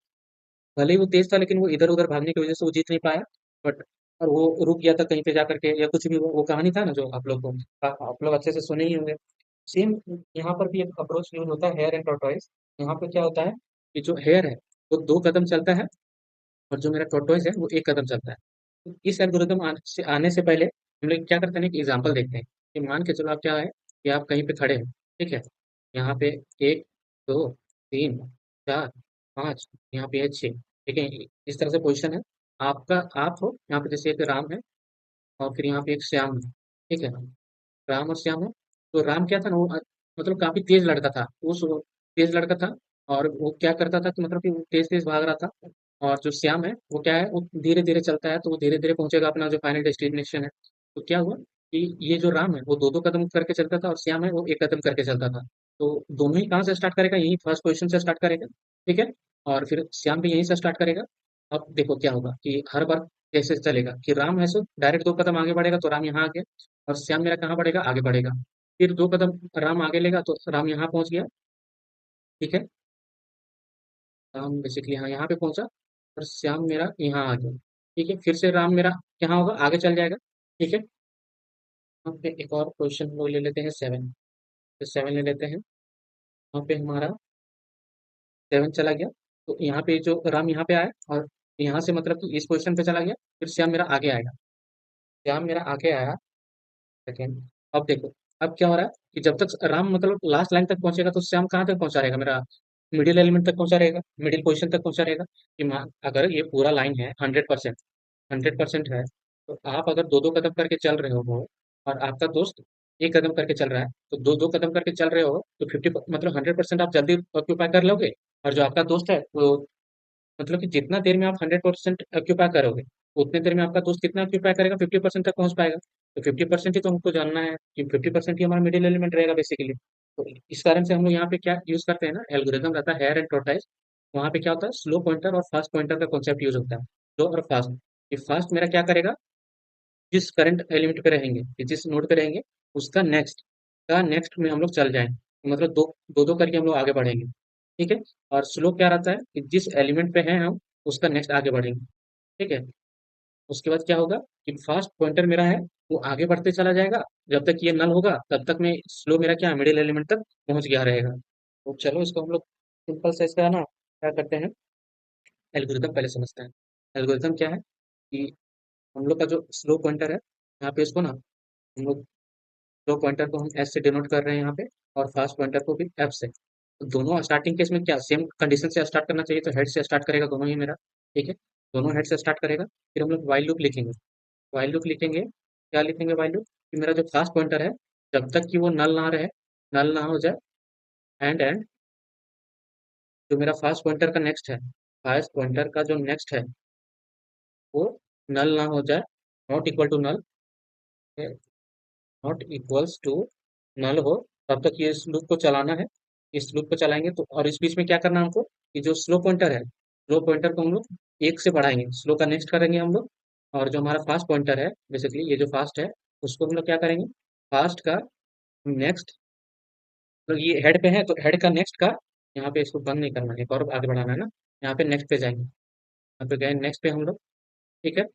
भले ही वो तेज था लेकिन वो इधर उधर भागने की वजह से वो जीत नहीं पाया। बट और वो रुक गया था कहीं पे जा करके, या कुछ भी, वो कहानी था ना जो आप लोग को, आप लोग अच्छे से सुने ही होंगे। सेम यहाँ पर भी एक अप्रोच यूज होता है, हेयर एंड टॉर्टोइज। यहाँ पे क्या होता है कि जो हेयर है वो 2 कदम चलता है, और जो मेरा टॉर्टोइज है वो 1 कदम चलता है। तो इस एल्गोरिदम आने से पहले हम लोग क्या करते हैं, एक एग्जाम्पल देखते हैं कि मान के चलो आप क्या है कि आप कहीं पे खड़े हैं, ठीक है, यहाँ पे 1 2 3 4 5, यहाँ पे है 6, ठीक है, इस तरह से पोजीशन है आपका। आप हो यहाँ पे, जैसे एक राम है और फिर यहाँ पे एक श्याम है, ठीक है, राम और श्याम है। तो राम क्या था ना, वो मतलब काफी तेज लड़का था, तेज लड़का था। और वो क्या करता था कि मतलब कि वो तेज तेज भाग रहा था। और जो श्याम है वो क्या है, वो धीरे धीरे चलता है, तो वो धीरे धीरे पहुंचेगा अपना जो फाइनल डेस्टिनेशन है। तो क्या हुआ कि ये जो राम है वो दो दो कदम करके चलता था और श्याम है वो एक कदम करके चलता था। तो दोनों ही कहाँ से स्टार्ट करेगा, यही फर्स्ट पोजीशन से स्टार्ट करेगा। ठीक है, और फिर श्याम भी यहीं से स्टार्ट करेगा। अब देखो क्या होगा कि हर बार कैसे चलेगा कि राम है सो डायरेक्ट दो कदम आगे बढ़ेगा तो राम यहाँ आ गया, और श्याम मेरा कहाँ बढ़ेगा, आगे बढ़ेगा। फिर दो कदम राम आगे लेगा तो राम यहाँ पहुंच गया। ठीक है, राम बेसिकली हाँ यहाँ पे पहुंचा और श्याम मेरा यहाँ आ गया। ठीक है, फिर से राम मेरा यहाँ होगा, आगे चल जाएगा। ठीक है, यहाँ पे एक और क्वेश्चन वो ले लेते हैं 7। तो 7 ले लेते हैं। यहाँ पे हमारा 7 चला गया, तो यहाँ पे जो राम यहाँ पे आया और यहाँ से मतलब कि इस पोजीशन पे चला गया, फिर श्याम मेरा आगे आएगा। श्याम मेरा आगे आया। सेकेंड, अब देखो, अब क्या हो रहा है कि जब तक राम मतलब लास्ट लाइन तक पहुंचेगा तो श्याम कहाँ तक पहुंचा रहेगा, मेरा मिडिल एलिमेंट तक पहुंचा रहेगा, मिडिल पोजीशन तक पहुंचा रहेगा। कि अगर ये पूरा लाइन है 100%, 100% है, तो आप अगर दो दो कदम करके चल रहे हो और आपका दोस्त एक कदम करके चल रहा है, तो दो दो कदम करके चल रहे हो तो 50 मतलब 100% आप जल्दी ऑक्यूपाई कर लोगे। और जो आपका दोस्त है वो मतलब कि जितना देर में आप 100% ऑक्यूपाई करोगे, उतने देर में आपका दोस्त कितना ऑक्यूपाई करेगा, 50% तक पहुंच पाएगा। तो 50% ही तो हमको जानना है कि 50% ही हमारा मिडिल एलिमेंट रहेगा बेसिकली। तो इस कारण से हम लोग यहाँ पे क्या यूज करते हैं ना, एल्गोरिथम रहता है हेयर एंड टॉर्टाइज। वहाँ पे क्या होता है, स्लो पॉइंटर और फास्ट पॉइंटर का कॉन्सेप्ट यूज होता है। स्लो और फास्ट। ये फास्ट मेरा क्या करेगा, जिस करंट एलिमेंट पे रहेंगे या जिस नोड पे रहेंगे, उसका नेक्स्ट का नेक्स्ट में हम लोग चल जाएंगे, मतलब दो दो दो करके हम लोग आगे बढ़ेंगे। ठीक है, और स्लो क्या रहता है कि जिस एलिमेंट पे हैं हम, उसका नेक्स्ट आगे बढ़ेंगे। ठीक है, उसके बाद क्या होगा कि फास्ट पॉइंटर मेरा है वो आगे बढ़ते चला जाएगा। जब तक ये नल होगा तब तक मैं स्लो मेरा क्या मिडिल एलिमेंट तक पहुंच गया रहेगा। तो चलो इसको हम लोग सिंपल से इसका ना क्या करते हैं, एल्गोरिथम पहले समझते हैं। एल्गोरिथम क्या है कि हम लोग का जो स्लो पॉइंटर है, यहाँ पे इसको ना हम लोग स्लो पॉइंटर को हम एस से डिनोट कर रहे हैं यहाँ पे, और फास्ट पॉइंटर को भी एफ से। तो दोनों स्टार्टिंग केस में क्या सेम कंडीशन से स्टार्ट करना चाहिए, तो हेड से स्टार्ट करेगा दोनों ही मेरा। ठीक है, दोनों हेड से स्टार्ट करेगा। फिर हम लोग वाइल लूप लिखेंगे। वाइल लूप लिखेंगे, क्या लिखेंगे वाइल लूप, कि मेरा जो फास्ट पॉइंटर है, जब तक कि वो नल ना रहे, नल ना हो जाए, एंड जो मेरा फास्ट पॉइंटर का नेक्स्ट है, फास्ट पॉइंटर का जो नेक्स्ट है वो नल ना हो जाए, not equal to null, not equals to null हो, तब तक ये इस लूप को चलाना है। इस लूप को चलाएंगे तो, और इस बीच में क्या करना है हमको, कि जो स्लो पॉइंटर है, स्लो पॉइंटर को हम लोग एक से बढ़ाएंगे, स्लो का नेक्स्ट करेंगे हम लोग। और जो हमारा फास्ट पॉइंटर है, बेसिकली ये जो फास्ट है, उसको हम लोग क्या करेंगे, फास्ट का नेक्स्ट, तो ये हेड पे है तो हेड का नेक्स्ट का, यहाँ पे इसको बंद नहीं करना है, एक और आगे बढ़ाना है ना। यहाँ पे नेक्स्ट पे जाएंगे, यहाँ पे गए नेक्स्ट पे हम लोग। ठीक है,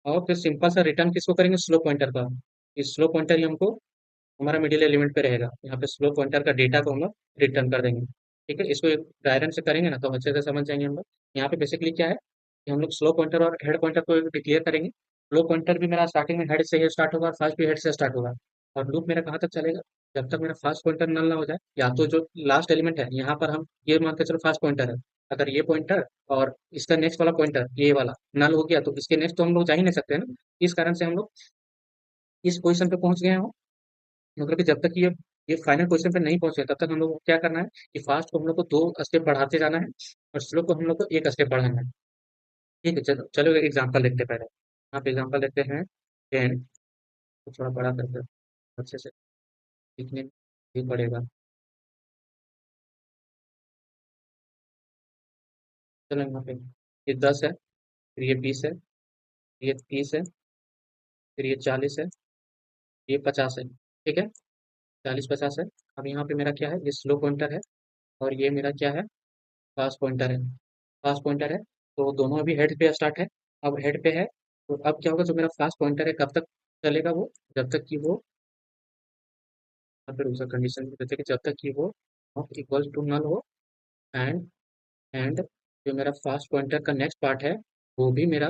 और फिर सिंपल सा रिटर्न किसको करेंगे, स्लो पॉइंटर का। इस स्लो पॉइंटर ही हमको हमारा मिडिल एलिमेंट पे रहेगा, यहाँ पे स्लो पॉइंटर का डेटा को हम लोग रिटर्न कर देंगे। ठीक है, इसको एक डायग्राम से करेंगे ना तो हम अच्छे से समझ जाएंगे हम लोग। यहाँ पे बेसिकली क्या है कि हम लोग स्लो पॉइंटर और हेड पॉइंटर को डिक्लेयर करेंगे। स्लो पॉइंटर भी मेरा स्टार्टिंग में हेड से ही स्टार्ट होगा और फास्ट भी हेड से स्टार्ट होगा। और लूप मेरा कहाँ तक चलेगा, जब तक मेरा फास्ट पॉइंटर नल ना हो जाए, या तो जो लास्ट एलिमेंट है यहाँ पर हम ये मान के चलो फास्ट पॉइंटर है, अगर ये पॉइंटर और इसका नेक्स्ट वाला पॉइंटर ये वाला नल हो गया तो इसके नेक्स्ट तो हम लोग जा ही नहीं सकते हैं ना। इस कारण से हम लोग इस पोजीशन पे पहुंच गए हैं। मतलब कि जब तक ये फाइनल पोजीशन पे नहीं पहुंचे तब तक हम लोग को क्या करना है कि फास्ट को हम लोग को दो स्टेप बढ़ाते जाना है और स्लो को हम लोग को एक स्टेप बढ़ाना है। ठीक है, चलो चलो एक एग्जांपल देखते हैं पहले। यहाँ पे एग्जांपल देखते हैं 10 को थोड़ा बड़ा करके अच्छे से दिखने भी पड़ेगा। चलो यहाँ पे ये 10 है, फिर ये 20 है, ये 30 है, फिर ये 40 है, ये 50 है। ठीक है, 40 50 है। अब यहाँ पे मेरा क्या है, ये स्लो पॉइंटर है और ये मेरा क्या है, फास्ट पॉइंटर है। फास्ट पॉइंटर है तो दोनों अभी हेड पे स्टार्ट है। अब हेड पे है तो अब क्या होगा, जो मेरा फास्ट पॉइंटर है कब तक चलेगा वो, जब तक कि वो, या फिर उसका कंडीशन भी देते हैं कि जब तक कि वो नॉट इक्वल टू नल हो, एंड एंड जो मेरा फास्ट पॉइंटर का नेक्स्ट पार्ट है वो भी मेरा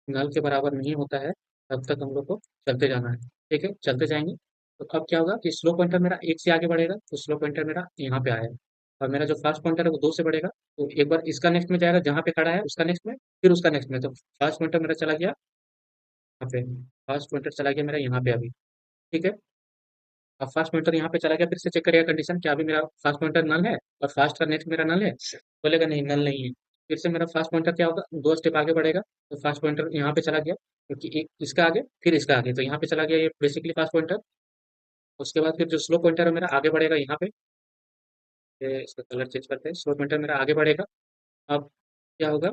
नल के बराबर नहीं होता है, तब तक हम लोग को चलते जाना है। ठीक है, चलते जाएंगे। तो अब क्या होगा कि स्लो पॉइंटर मेरा एक से आगे बढ़ेगा, तो स्लो पॉइंटर मेरा यहाँ पे आएगा, और मेरा जो फास्ट पॉइंटर है वो दो से बढ़ेगा। तो एक बार इसका नेक्स्ट में जाएगा जहाँ पे खड़ा है उसका नेक्स्ट में, फिर उसका नेक्स्ट में। तो फास्ट पॉइंटर मेरा चला गया यहाँ पे, फास्ट पॉइंटर चला गया मेरा यहाँ पे अभी। ठीक है, अब फास्ट पॉइंटर यहाँ पे चला गया, फिर से चेक करेगा कंडीशन क्या अभी मेरा फास्ट पॉइंटर नल है और फास्ट का नेक्स्ट मेरा नल है, बोलेगा नहीं नल नहीं है। फिर से मेरा फास्ट पॉइंटर क्या होगा, 2 स्टेप आगे बढ़ेगा, तो फास्ट पॉइंटर यहाँ पे चला गया, क्योंकि एक इसका आगे, फिर इसका आगे, तो यहाँ पे चला गया ये बेसिकली फास्ट पॉइंटर। उसके बाद फिर जो स्लो पॉइंटर है मेरा आगे बढ़ेगा यहाँ पे, ये इसका कलर चेंज करते हैं, स्लो पॉइंटर मेरा आगे बढ़ेगा। अब क्या होगा,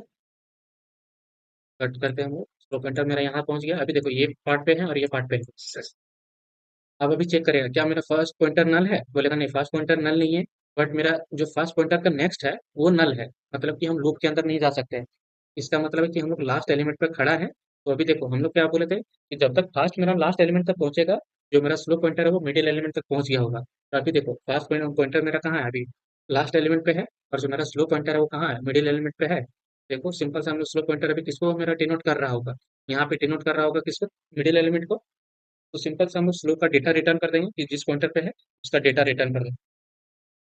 कट करते हैं हम लोग, स्लो पॉइंटर मेरा यहाँ पहुँच गया, अभी देखो ये पार्ट पे है और ये पार्ट पे है। अब अभी चेक करेगा क्या मेरा फर्स्ट पॉइंटर नल है, बोलेगा नहीं फर्स्ट पॉइंटर नल नहीं है, बट मेरा जो फर्स्ट पॉइंटर का नेक्स्ट है वो नल है, मतलब कि हम लूप के अंदर नहीं जा सकते हैं। इसका मतलब है कि हम लोग लास्ट एलिमेंट पर खड़ा है। तो अभी देखो हम लोग क्या बोले थे कि जब तक फास्ट मेरा लास्ट एलिमेंट तक पहुंचेगा, जो मेरा स्लो पॉइंटर है वो मिडिल एलिमेंट तक पहुंच गया होगा। तो अभी देखो फास्ट पॉइंटर मेरा कहाँ है, अभी लास्ट एलिमेंट पे है, और जो मेरा स्लो पॉइंटर है वो कहाँ है, मिडिल एलिमेंट पे है। देखो सिंपल सा हम लोग स्लो पॉइंटर अभी किसको मेरा डिनोट कर रहा होगा, यहाँ पे डिनोट कर रहा होगा किसको, मिडिल एलिमेंट को। तो सिंपल से हम लोग स्लो का डेटा रिटर्न कर देंगे कि जिस पॉइंटर पे है उसका डेटा रिटर्न कर देंगे।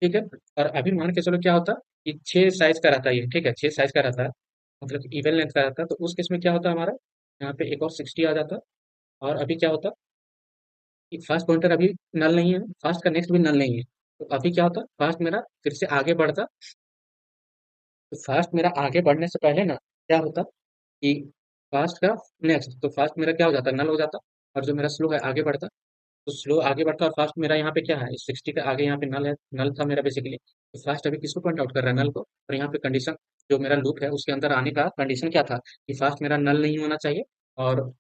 ठीक है। और अभी मान के चलो क्या होता कि 6 साइज का रहता है ये, ठीक है, 6 साइज का रहता है, मतलब इवन लेंथ का रहता है, तो उस केस में क्या होता है हमारा, यहाँ पे एक और 60 आ जाता। और अभी क्या होता कि फास्ट पॉइंटर अभी नल नहीं है, फास्ट का नेक्स्ट भी नल नहीं है, तो अभी क्या होता, फास्ट मेरा फिर से आगे बढ़ता। तो फास्ट मेरा आगे बढ़ने से पहले ना क्या होता कि फास्ट का नेक्स्ट, तो फास्ट मेरा क्या हो जाता, नल हो जाता, और जो मेरा स्लो है आगे बढ़ता। तो स्लो आगे बढ़ता और फास्ट मेरा यहाँ पे क्या है, 60 के आगे यहाँ पे नल है, नल था मेरा बेसिकली। तो फास्ट अभी किसको पॉइंट आउट कर रहा है, नल को। और यहाँ पे कंडीशन जो मेरा लूप है उसके अंदर आने का कंडीशन क्या था कि फास्ट मेरा नल नहीं होना चाहिए, और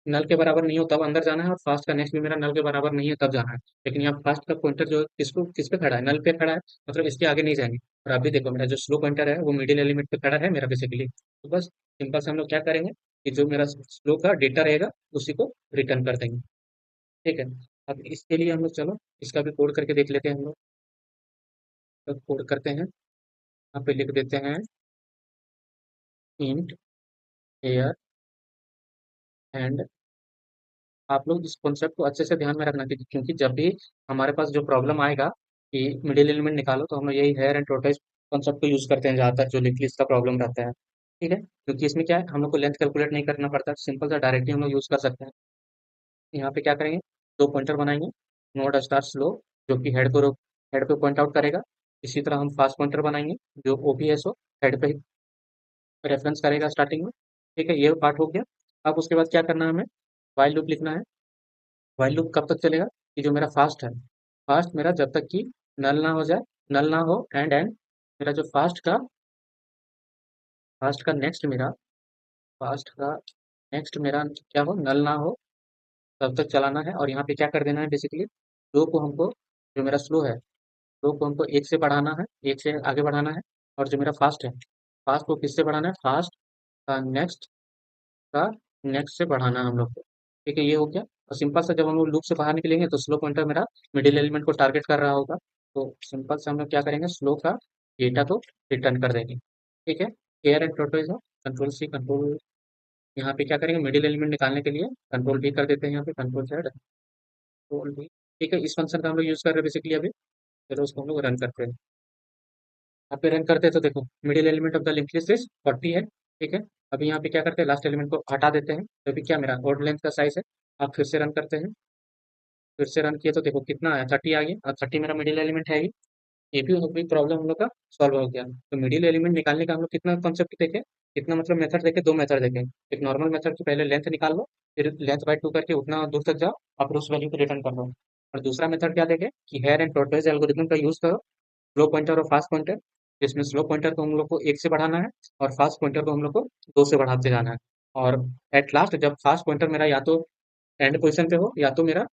नल के बराबर नहीं हो तब अंदर जाना है, और फास्ट का नेक्स्ट भी मेरा नल के बराबर नहीं है तब जाना है। लेकिन यहाँ फास्ट का पॉइंटर जो किसको किस पे खड़ा है, नल पे खड़ा है, मतलब इसके आगे नहीं जाएंगे। और अभी देखो मेरा जो स्लो पॉइंटर है वो मिडिल एलिमेंट पे खड़ा है मेरा बेसिकली। तो बस सिंपल से हम लोग क्या करेंगे कि जो मेरा स्लो का डेटा रहेगा उसी को रिटर्न कर देंगे। ठीक है। अब इसके लिए हम लोग चलो इसका भी कोड करके देख लेते हैं हम लोग। तो कोड करते हैं, यहाँ पे लिख देते हैं इंट एयर एंड। आप लोग इस कॉन्सेप्ट को अच्छे से ध्यान में रखना, क्योंकि जब भी हमारे पास जो प्रॉब्लम आएगा कि मिडिल एलिमेंट निकालो, तो हम लोग यही हेयर एंड टोटल कॉन्सेप्ट को यूज करते हैं ज़्यादातर, जो लिंक लिस्ट का प्रॉब्लम रहता है। ठीक है, क्योंकि इसमें क्या है, हम लोग को लेंथ कैलकुलेट नहीं करना पड़ता, सिंपल सा डायरेक्टली हम लोग यूज कर सकते हैं। यहाँ पे क्या करेंगे, 2 पॉइंटर बनाएंगे, नोड स्टार स्लो, जो कि हेड पे पॉइंट आउट करेगा। इसी तरह हम फास्ट पॉइंटर बनाएंगे, जो OPSO हेड पे रेफरेंस करेगा स्टार्टिंग में। ठीक है, ये पार्ट हो गया। अब उसके बाद क्या करना है हमें, वाइल लूप लिखना है। वाइल लूप कब तक चलेगा कि जो मेरा फास्ट है, फास्ट मेरा जब तक कि नल ना हो जाए, नल ना हो एंड मेरा जो फास्ट का नेक्स्ट मेरा फास्ट का नेक्स्ट मेरा क्या हो, नल ना हो, तब तक चलाना है। और यहाँ पे क्या कर देना है बेसिकली, फ्लो को हमको, जो मेरा स्लो है, फ्लो को हमको एक से बढ़ाना है, एक से आगे बढ़ाना है। और जो मेरा फास्ट है, फास्ट को किससे बढ़ाना है, फास्ट का का नेक्स्ट से बढ़ाना है हम लोग को। ठीक है, ये हो गया। और सिंपल सा जब हम लोग लूप से बाहर निकलेंगे तो स्लो पॉइंटर मेरा मिडिल एलिमेंट को टारगेट कर रहा होगा। तो सिंपल से हम लोग क्या करेंगे, स्लो का डेटा को रिटर्न कर देंगे। ठीक है, एयर एंड टोटो है, कंट्रोल सी कंट्रोल, यहाँ पे क्या करेंगे, मिडिल एलिमेंट निकालने के लिए कंट्रोल भी कर देते हैं, यहाँ पे कंट्रोल जेड कंट्रोल भी। ठीक है, इस फंक्शन का हम लोग यूज कर रहे हैं बेसिकली अभी। चलो उसको हम लोग रन करते हैं। यहाँ पे रन करते हैं तो देखो middle element of the link list is 40 है। ठीक है, अभी यहाँ पे क्या करते हैं, लास्ट एलिमेंट को हटा देते हैं, तो अभी क्या मेरा ऑड लेंथ का साइज है। आप फिर से रन करते हैं, फिर से रन किए तो देखो कितना आया, 30 आ गया, और 30 मेरा मिडिल एलिमेंट है ही। ये भी प्रॉब्लम हम लोग का सॉल्व हो गया। तो मिडिल एलिमेंट निकालने का हम लोग कितना कॉन्सेप्ट देखे, कितना मतलब मेथड देखे, 2 मेथड देखे। एक नॉर्मल मेथड की पहले लेंथ निकाल लो, फिर लेंथ बाय 2 करके उतना दूर तक जाओ, और फिर उस वैल्यू को रिटर्न कर दो। और दूसरा मेथड क्या देखे कि हेयर एंड टॉर्टोइज एल्गोरिथम का यूज करो, स्लो पॉइंटर और फास्ट पॉइंटर, जिसमें स्लो पॉइंटर को हम लोग को एक से बढ़ाना है, और फास्ट पॉइंटर को हम लोग को 2 से बढ़ाते जाना है। और एट लास्ट जब फास्ट पॉइंटर मेरा या तो एंड पोजिशन पे हो, या तो मेरा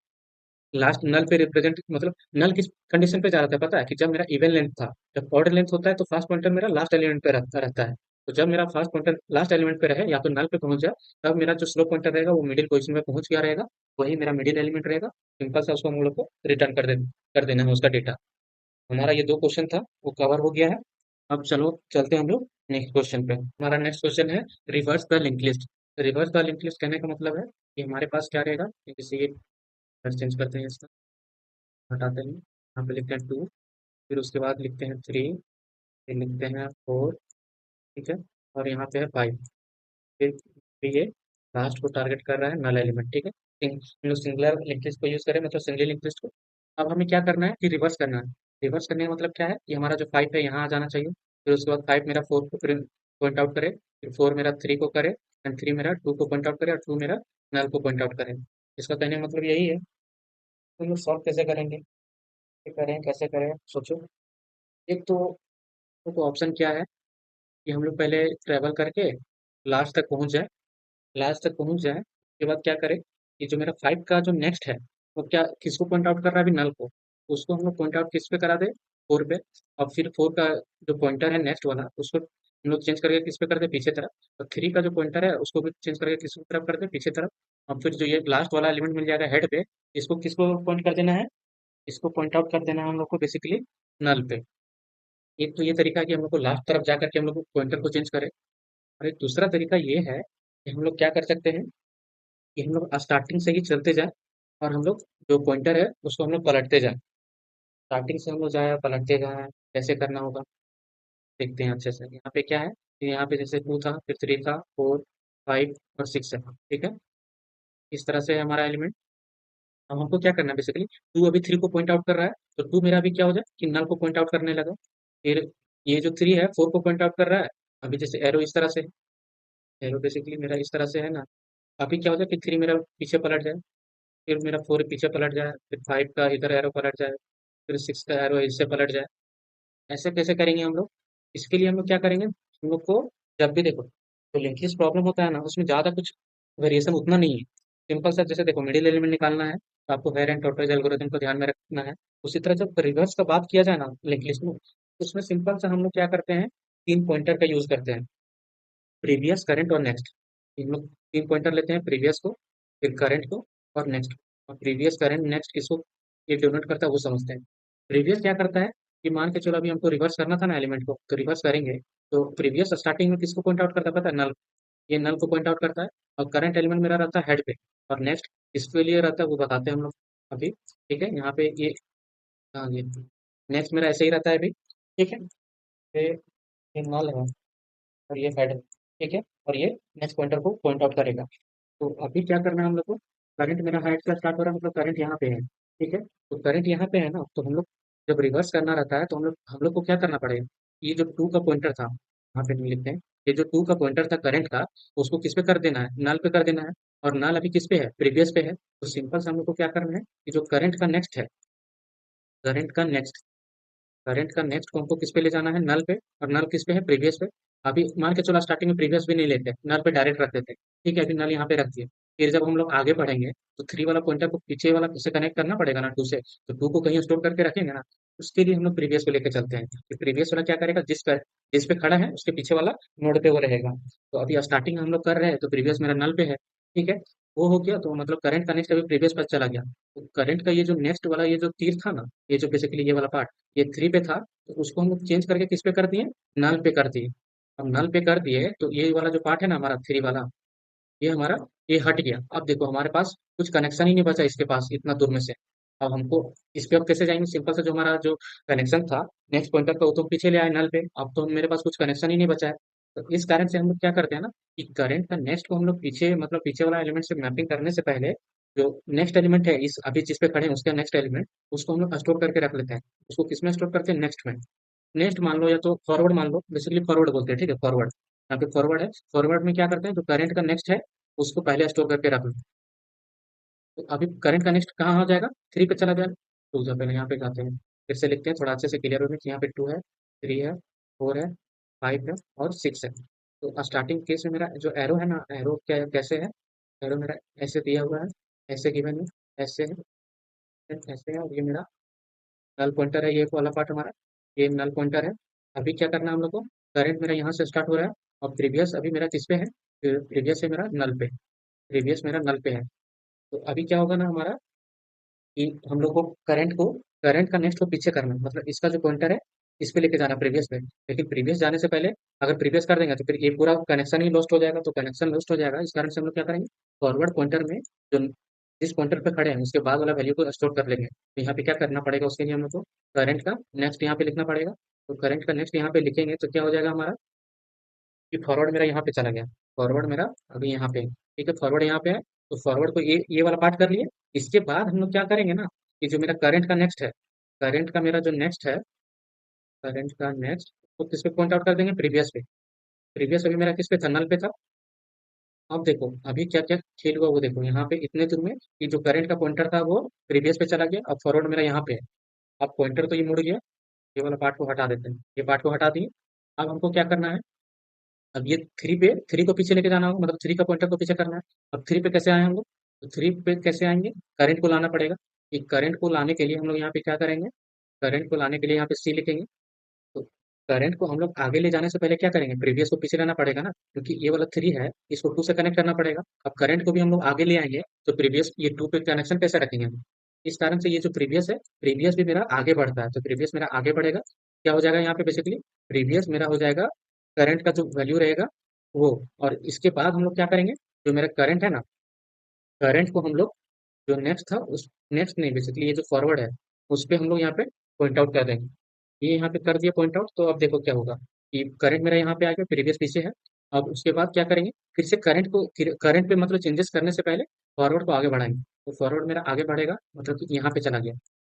लास्ट नल पे रिप्रेजेंट, मतलब नल किस कंडीशन पे जा रहा था पता है, कि जब मेरा इवन लेंथ था। जब ऑड लेंथ होता है तो फास्ट पॉइंटर मेरा लास्ट एलिमेंट पे रहता है। तो जब मेरा फास्ट पॉइंटर लास्ट एलिमेंट पे रहे या तो नल पे पहुंच जाए, तब मेरा जो स्लो पॉइंटर रहेगा वो मिडिल पोजीशन में पहुंच गया रहेगा, वही मेरा मिडिल एलिमेंट रहेगा। सिंपल सा उसको हम लोग को रिटर्न कर देना है उसका डेटा। हमारा ये 2 क्वेश्चन था वो कवर हो गया है। अब चलो चलते हैं हम लोग नेक्स्ट क्वेश्चन पे। हमारा नेक्स्ट क्वेश्चन है reverse the link list. Reverse the link list कहने का मतलब है कि हमारे पास क्या रहेगा कि किसी चेंज करते हैं इसका, हटाते हैं, यहाँ पे लिखते हैं 2, फिर उसके बाद लिखते हैं 3, फिर लिखते हैं 4। ठीक है, और यहाँ पे है 5। फिर ये लास्ट को टारगेट कर रहा है नल एलिमेंट। ठीक है, हम लोग सिंगुलर लिंक लिस्ट को यूज करें, मतलब सिंगल लिंक लिस्ट को। अब हमें क्या करना है कि रिवर्स करना है। रिवर्स करने का मतलब क्या है कि हमारा जो 5 है यहाँ आ जाना चाहिए, फिर उसके बाद 5 मेरा 4 को, फिर पॉइंट आउट करे, फिर 4 मेरा 3 को करे, एंड 3 मेरा 2 को पॉइंट आउट करे, और 2 मेरा नल को पॉइंट आउट करे। इसका कहने का मतलब यही है। तो ये सॉल्व कैसे करेंगे, ये करें कैसे करें, सोचो। एक तो ऑप्शन क्या है कि हम लोग पहले ट्रैवल करके लास्ट तक पहुंच जाए। लास्ट तक पहुंच जाए उसके बाद क्या करें कि जो मेरा 5 का जो नेक्स्ट है, वो क्या किसको पॉइंट आउट कर रहा है अभी, नल को। उसको हम लोग पॉइंट आउट किस पे करा दे, 4 पे। और फिर 4 का जो पॉइंटर है नेक्स्ट वाला, उसको हम लोग चेंज करके किस पे कर दे, पीछे तरफ। और 3 का जो पॉइंटर है उसको भी चेंज करके किस तरफ कर दे, पीछे तरफ। और फिर जो ये लास्ट वाला एलिमेंट मिल जाएगा हेड पे, इसको किसको पॉइंट कर देना है, इसको पॉइंट आउट कर देना है हम लोग को बेसिकली नल पे। एक तो ये तरीका है कि हम लोग को लास्ट तरफ जा करके हम लोग को पॉइंटर को चेंज करें। और एक दूसरा तरीका ये है कि हम लोग क्या कर सकते हैं कि हम लोग स्टार्टिंग से ही चलते जाएं, और हम लोग जो पॉइंटर है उसको हम लोग पलटते जाएं। स्टार्टिंग से हम लोग जाए पलटते जाएं, कैसे करना होगा देखते हैं अच्छे से। यहाँ पे क्या है कि यहाँ पे जैसे 2 था, फिर 3 था, 4, 5 और 6 है, ठीक है। इस तरह से है हमारा एलिमेंट। अब हमको क्या करना है बेसिकली, 2 अभी 3 को पॉइंट आउट कर रहा है, तो 2 मेरा अभी क्या हो जाए कि नल को पॉइंट आउट करने लगा। फिर ये जो 3 है 4 को पॉइंट आउट कर रहा है। अभी जैसे एरो इस तरह से, एरो बेसिकली मेरा इस तरह से है ना। अभी क्या हो जाए कि 3 मेरा पीछे पलट जाए, फिर मेरा 4 पीछे पलट जाए, फिर 5 का इधर एरो पलट जाए, फिर 6 का एरो इससे पलट जाए। ऐसे कैसे करेंगे हम लोग, इसके लिए हम लोग क्या करेंगे, हम लोग को जब भी देखो तो लिंक लिस्ट प्रॉब्लम होता है ना, उसमें ज़्यादा कुछ वेरिएशन उतना नहीं है। सिंपल सा जैसे देखो मिडिल एलिमेंट निकालना है, तो आपको हेर एंड टोटल एल्गोरिथम को ध्यान में रखना है। उसी तरह जब रिवर्स का बात किया जाए ना लिंक लिस्ट में, तो उसमें सिंपल सा हम लोग क्या करते हैं, 3 पॉइंटर का यूज करते हैं, प्रीवियस, करंट और नेक्स्ट। इन लोग 3 पॉइंटर लेते हैं, प्रीवियस को, फिर करंट को, और नेक्स्ट। और प्रीवियस करंट नेक्स्ट किसको ये डिनोट करता है वो समझते हैं। प्रीवियस क्या करता है कि मान के चलो अभी हमको रिवर्स करना था ना एलिमेंट को, तो रिवर्स करेंगे। तो प्रीवियस स्टार्टिंग में किसको पॉइंट आउट करता है पता है, नल। ये नल को पॉइंट आउट करता है। और करंट एलिमेंट मेरा रहता है हेड पे। और नेक्स्ट किसके लिए रहता है वो बताते हैं हम लोग अभी, ठीक है। यहाँ पे ये, हाँ ये नेक्स्ट मेरा ऐसे ही रहता है अभी, ठीक है। ये नल है और ये हेड है, ठीक है। और ये नेक्स्ट पॉइंटर को पॉइंट आउट करेगा। तो अभी क्या करना है हम लोग को, करंट मेरा हाइट से स्टार्ट हो रहा है, मतलब करंट यहाँ पे है, ठीक है। तो करंट यहाँ पे है ना, तो हम लोग जब रिवर्स करना रहता है तो हम लोग को क्या करना पड़ेगा, ये जो 2 का पॉइंटर था, यहाँ पे नहीं लिखते हैं, ये जो 2 का पॉइंटर था करंट का, उसको किस पे कर देना है, नल पे कर देना है। और नल अभी किस पे है, प्रीवियस पे है। तो सिंपल से हम लोग को क्या करना है कि जो करंट का नेक्स्ट है, करंट का नेक्स्ट, करंट का नेक्स्ट को हमको किस पे ले जाना है, नल पे। और नल किस पे है, प्रीवियस पे। अभी मान के चलो स्टार्टिंग में प्रीवियस भी नहीं लेते, नल पे डायरेक्ट रख देते, ठीक है। अभी नल यहाँ पे रख दिए। फिर जब हम लोग आगे बढ़ेंगे तो 3 वाला पॉइंटर को पीछे वाला से कनेक्ट करना पड़ेगा ना, 2 से। तो 2 को कहीं स्टोर करके रखेंगे ना, उसके लिए हम लोग प्रीवियस को लेकर चलते हैं। कि प्रीवियस वाला क्या करेगा, जिस पे खड़ा है उसके पीछे वाला नोड पे वो रहेगा। तो अभी स्टार्टिंग हम लोग कर रहे हैं तो प्रीवियस मेरा नल पे है, ठीक है। वो हो गया, तो मतलब करंट का नेक्स्ट अभी प्रीवियस पर चला गया। तो करंट का ये जो नेक्स्ट वाला ये जो तीर था ना, ये जो बेसिकली ये वाला पार्ट, ये 3 पे था। तो उसको हम लोग चेंज करके किस पे कर दिए, नल पे कर दिए। अब नल पे कर दिए तो ये वाला जो पार्ट है ना हमारा 3 वाला, ये हमारा ये हट गया। अब देखो हमारे पास कुछ कनेक्शन ही नहीं बचा इसके पास इतना दूर में से। अब हमको इस पे अब कैसे जाएंगे, सिंपल से जो हमारा जो कनेक्शन था नेक्स्ट पॉइंटर का, वो तो पीछे ले आए नल पे। अब तो मेरे पास कुछ कनेक्शन ही नहीं बचा है। तो इस कारण से हम लोग क्या करते हैं ना कि करंट का नेक्स्ट को हम लोग पीछे, मतलब पीछे वाला एलिमेंट से मैपिंग करने से पहले, जो नेक्स्ट एलिमेंट है इस अभी जिस पे खड़े हैं उसका नेक्स्ट एलिमेंट, उसको हम लोग स्टोर करके रख लेते हैं। उसको किस में स्टोर करते हैं, नेक्स्ट में। नेक्स्ट मान लो या तो फॉरवर्ड मान लो, बेसिकली फॉरवर्ड बोलते हैं, ठीक है, फॉरवर्ड। यहाँ पे फॉरवर्ड है, फॉरवर्ड में क्या करते हैं, जो करंट का नेक्स्ट है उसको पहले स्टोर करके रख लो। तो अभी करंट का नेक्स्ट कहाँ हो जाएगा, 3 पे चला जाएगा। तो जो पहले यहाँ पे जाते हैं, फिर से लिखते हैं थोड़ा अच्छे से क्लियर होने कि यहाँ पे 2 है, 3 है, 4 है, 5 है और 6 है। तो स्टार्टिंग केस में मेरा जो एरो है ना, एरो क्या कैसे है, एरो मेरा ऐसे दिया हुआ है, ऐसे गिवन है, ऐसे है, ऐसे है। और ये मेरा नल पॉइंटर है, ये वाला पार्ट हमारा, ये नल पॉइंटर है। अभी क्या करना है हम लोग को, करंट मेरा यहाँ से स्टार्ट हो रहा है। और प्रीवियस अभी मेरा किस पे है, प्रीवियस है मेरा नल पे, प्रीवियस मेरा नल पे है। तो अभी क्या होगा ना हमारा कि हम लोग को करंट का नेक्स्ट को पीछे करना है। मतलब इसका जो पॉइंटर है इस पे लेके जाना प्रीवियस पे। लेकिन प्रीवियस जाने से पहले अगर प्रीवियस कर देंगे तो फिर ये पूरा कनेक्शन ही लॉस्ट हो जाएगा। तो कनेक्शन लॉस्ट हो जाएगा, इस कारण से हम लोग क्या करेंगे, फॉरवर्ड पॉइंटर में जो जिस पॉइंटर पे खड़े हैं उसके बाद वाला वैल्यू को स्टोर कर लेंगे। तो यहाँ पे क्या करना पड़ेगा, उसके लिए हम लोग को करंट का नेक्स्ट यहाँ पे लिखना पड़ेगा। तो करंट का नेक्स्ट यहाँ पे लिखेंगे तो क्या हो जाएगा हमारा कि फॉरवर्ड मेरा यहाँ पे चला गया, फॉरवर्ड मेरा अभी यहाँ पे है, ठीक है। फॉरवर्ड यहाँ पे है, तो फॉरवर्ड को ये वाला पार्ट कर लिए। इसके बाद हम लोग क्या करेंगे ना कि जो मेरा करंट का नेक्स्ट है, करंट का मेरा जो नेक्स्ट है, करंट का नेक्स्ट तो किस पे पॉइंट आउट कर देंगे, प्रीवियस पे। प्रीवियस अभी मेरा किस पे था, नल पे था। अब देखो अभी क्या क्या खेल हुआ वो देखो, यहाँ पे इतने दूर में कि जो करंट का पॉइंटर था वो प्रीवियस पे चला गया, अब फॉरवर्ड मेरा यहाँ पे है। अब पॉइंटर तो ये मुड़ गया, ये वाला पार्ट को हटा देते हैं, ये पार्ट को हटा दिए। अब हमको क्या करना है, अब ये थ्री पे, थ्री को पीछे लेके जाना होगा, मतलब थ्री का पॉइंटर को पीछे करना है। अब थ्री पे कैसे आए हम लोग, तो थ्री पे कैसे आएंगे, करंट को लाना पड़ेगा। ये करंट को लाने के लिए हम लोग यहाँ पे क्या करेंगे, करंट को लाने के लिए यहाँ पे सी लिखेंगे। तो करंट को हम लोग आगे ले जाने से पहले क्या करेंगे, प्रीवियस को पीछे लाना पड़ेगा ना, क्योंकि ये वाला थ्री है, इसको टू से कनेक्ट करना पड़ेगा। अब करंट को भी हम लोग आगे ले आएंगे, तो प्रीवियस ये टू पे कनेक्शन कैसे रखेंगे हम, इस कारण से ये जो प्रीवियस है, प्रीवियस भी मेरा आगे बढ़ता है, तो प्रीवियस मेरा आगे बढ़ेगा। क्या हो जाएगा यहाँ पे बेसिकली, प्रीवियस मेरा हो जाएगा, करंट का जो वैल्यू रहेगा वो। और इसके बाद हम लोग क्या करेंगे, जो मेरा करंट है ना, करंट को हम लोग जो नेक्स्ट था उस, नेक्स्ट नहीं बेसिकली ये जो फॉरवर्ड है, उस पे हम लोग यहाँ पे पॉइंट आउट कर देंगे। ये यहाँ पे कर दिया पॉइंट आउट, तो अब देखो क्या होगा कि करंट मेरा यहाँ पे आ गया, प्रीवियस पीछे है। अब उसके बाद क्या करेंगे, फिर से करंट को, करंट पे मतलब चेंजेस करने से पहले फॉरवर्ड को आगे बढ़ाएंगे। तो फॉरवर्ड मेरा आगे बढ़ेगा, मतलब कि यहाँ पे चला गया,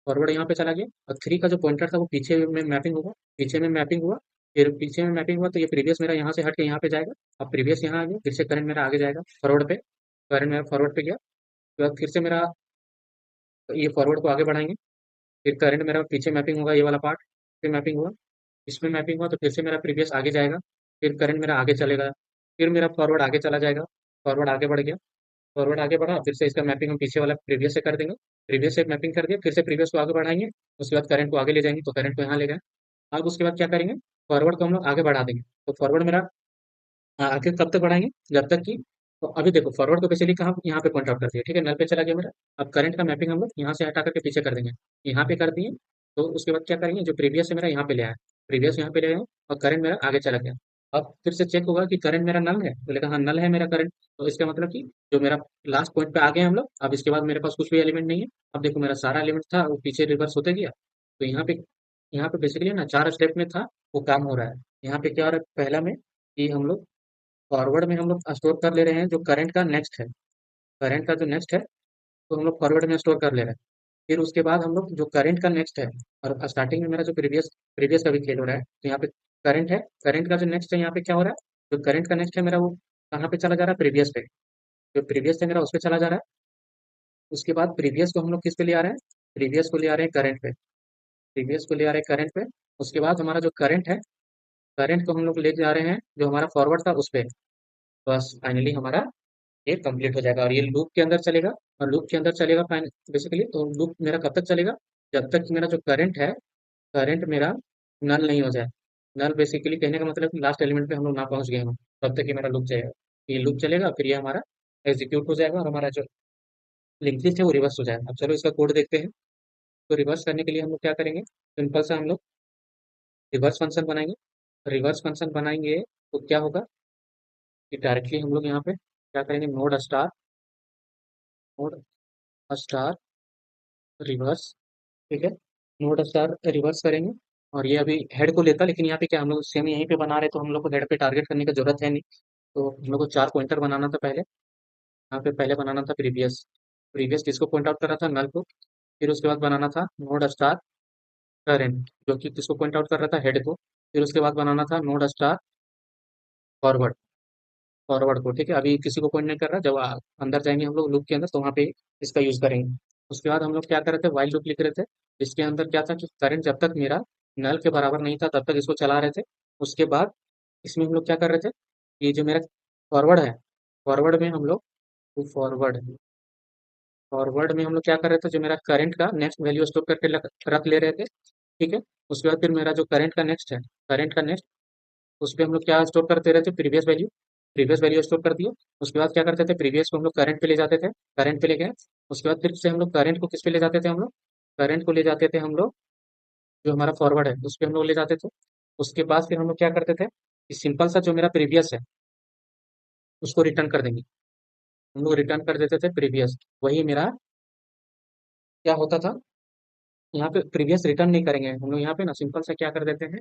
फॉरवर्ड यहाँ पे चला गया, और थ्री का जो पॉइंटर था वो पीछे में मैपिंग होगा, पीछे में मैपिंग हुआ। फिर पीछे में मैपिंग हुआ तो ये प्रीवियस मेरा यहाँ से हट के यहाँ पे जाएगा। अब प्रीवियस यहाँ आ गया, फिर से करंट मेरा आगे जाएगा फॉरवर्ड पे, करंट मेरा फॉरवर्ड पे गया। उसके बाद फिर से मेरा ये फॉरवर्ड को आगे बढ़ाएंगे, फिर करंट मेरा पीछे मैपिंग होगा, ये वाला पार्ट फिर मैपिंग हुआ, इसमें मैपिंग हुआ तो फिर से मेरा प्रीवियस आगे जाएगा, फिर करंट मेरा आगे चलेगा, फिर मेरा फॉरवर्ड आगे चला जाएगा, फॉरवर्ड आगे बढ़ गया, फॉरवर्ड आगे बढ़ा, फिर से इसका मैपिंग हम पीछे वाला प्रीवियस से कर देंगे, प्रीवियस से मैपिंग कर दिया, फिर से प्रीवियस को आगे बढ़ाएंगे, उसके बाद करंट को आगे ले जाएंगे, तो करंट को यहाँ ले गए। अब उसके बाद क्या करेंगे, फॉरवर्ड को हम लोग आगे बढ़ा देंगे। तो फॉरवर्ड मेरा आगे कब तक बढ़ाएंगे, जब तक कि, तो अभी देखो फॉरवर्ड को बेसिकली कहाँ यहाँ पे पॉइंट आउट कर दिया, ठीक है, नल पे चला गया मेरा। अब करंट का मैपिंग हम लोग यहाँ से हटा करके पीछे कर देंगे, यहाँ पे कर दिए। तो उसके बाद क्या करेंगे, जो प्रीवियस है मेरा यहाँ पे ले आया, प्रीवियस यहाँ पे ले आए, और करंट मेरा आगे चला गया। अब फिर से चेक होगा कि करंट मेरा नल है, बोलेगा हाँ नल है मेरा करंट, तो इसका मतलब कि जो मेरा लास्ट पॉइंट पे आ गए हम लोग, अब इसके बाद मेरे पास कुछ भी एलिमेंट नहीं है। अब देखो मेरा सारा एलिमेंट था वो पीछे रिवर्स होते गया। तो यहाँ पे बेसिकली ना चार स्टेप में था, वो काम हो रहा है। यहाँ पे क्या हो रहा है, पहला में कि हम लोग फॉरवर्ड में हम लोग स्टोर कर ले रहे हैं जो करंट का नेक्स्ट है, करंट का जो नेक्स्ट है, तो हम लोग फॉरवर्ड में स्टोर कर ले रहे हैं। फिर उसके बाद हम लोग जो करंट का नेक्स्ट है, और स्टार्टिंग में मेरा जो प्रीवियस प्रीवियस का भी खेल हो रहा है, तो यहाँ पे करंट है, करंट का जो नेक्स्ट है यहाँ पे क्या हो रहा है, जो करंट का नेक्स्ट है मेरा वो कहाँ पे चला जा रहा है, प्रीवियस पे, जो प्रीवियस है मेरा उस पे चला जा रहा है। उसके बाद प्रीवियस को हम लोग किस पे ले आ रहे हैं, प्रीवियस को ले आ रहे हैं करंट पे, प्रीवियस को ले आ रहे हैं करंट पे। उसके बाद हमारा जो करंट है, करंट को हम लोग ले जा रहे हैं जो हमारा फॉरवर्ड था उस पे। बस फाइनली हमारा ये कंप्लीट हो जाएगा, और ये लूप के अंदर चलेगा, और लूप के अंदर चलेगा बेसिकली। तो लूप मेरा कब तक चलेगा, जब तक कि मेरा जो करंट है, करंट मेरा नल नहीं हो जाए। नल बेसिकली कहने का मतलब लास्ट एलिमेंट पे हम लोग ना पहुंच गए हों, तब तक ये मेरा लूप चलेगा। ये लूप चलेगा, फिर ये हमारा एग्जीक्यूट हो जाएगा, और हमारा जो लिंक लिस्ट है वो रिवर्स हो जाएगा। अब चलो इसका कोड देखते हैं। तो रिवर्स करने के लिए हम लोग क्या करेंगे, सिंपल सा हम लोग रिवर्स फंक्शन बनाएंगे। रिवर्स फंक्शन बनाएंगे तो क्या होगा कि डायरेक्टली हम लोग यहाँ पे क्या करेंगे, node star, node star reverse, ठीक है, नोड स्टार रिवर्स करेंगे। और ये अभी हेड को लेता, लेकिन यहाँ पे क्या हम लोग सेम यहीं पे बना रहे, तो हम लोग को हेड पे टारगेट करने की जरूरत है नहीं। तो हम लोग को चार पॉइंटर बनाना था पहले, यहाँ पे पहले बनाना था प्रीवियस, प्रीवियस किसको पॉइंट आउट कर रहा था, नल को। फिर उसके बाद बनाना था नोड स्टार करंट, जो कि किसको पॉइंट आउट कर रहा था, हेड को। फिर उसके बाद बनाना था नोड स्टार फॉरवर्ड, फॉरवर्ड को, ठीक है, अभी किसी को पॉइंट नहीं कर रहा। जब अंदर जाएंगे हम लोग लूप के अंदर, तो वहाँ पे इसका यूज करेंगे। उसके बाद हम लोग क्या कर रहे थे, वाइल लूप लिख रहे थे, जिसके अंदर क्या था कि करंट जब तक मेरा नल के बराबर नहीं था तब तक इसको चला रहे थे। उसके बाद इसमें हम लोग क्या कर रहे थे, ये जो मेरा फॉरवर्ड है, फॉरवर्ड में हम लोग, फॉरवर्ड, फॉरवर्ड में हम लोग क्या कर रहे थे, जो मेरा करंट का नेक्स्ट वैल्यू स्टोर करके रख ले रहे थे, ठीक है। उसके बाद फिर मेरा जो करंट का नेक्स्ट है, करंट का नेक्स्ट, उस पे हम लोग क्या स्टोर करते रहते, previous value, previous value store कर दिए। उसके बाद क्या करते थे, प्रीवियस को हम लोग करंट पे ले जाते थे, करंट पे ले गए। उसके बाद फिर से हम लोग करंट को किस पे ले जाते थे, हम लोग करंट को ले जाते थे हम लोग, जो हमारा फॉरवर्ड है उस पे हम लोग ले जाते थे। उसके बाद फिर हम लोग क्या करते थे कि सिंपल सा जो मेरा प्रीवियस है उसको रिटर्न कर देंगे, हम लोग रिटर्न कर देते थे प्रीवियस। वही मेरा क्या होता था, यहाँ पे प्रीवियस रिटर्न नहीं करेंगे हम लोग, यहाँ पे ना सिंपल सा क्या कर देते हैं,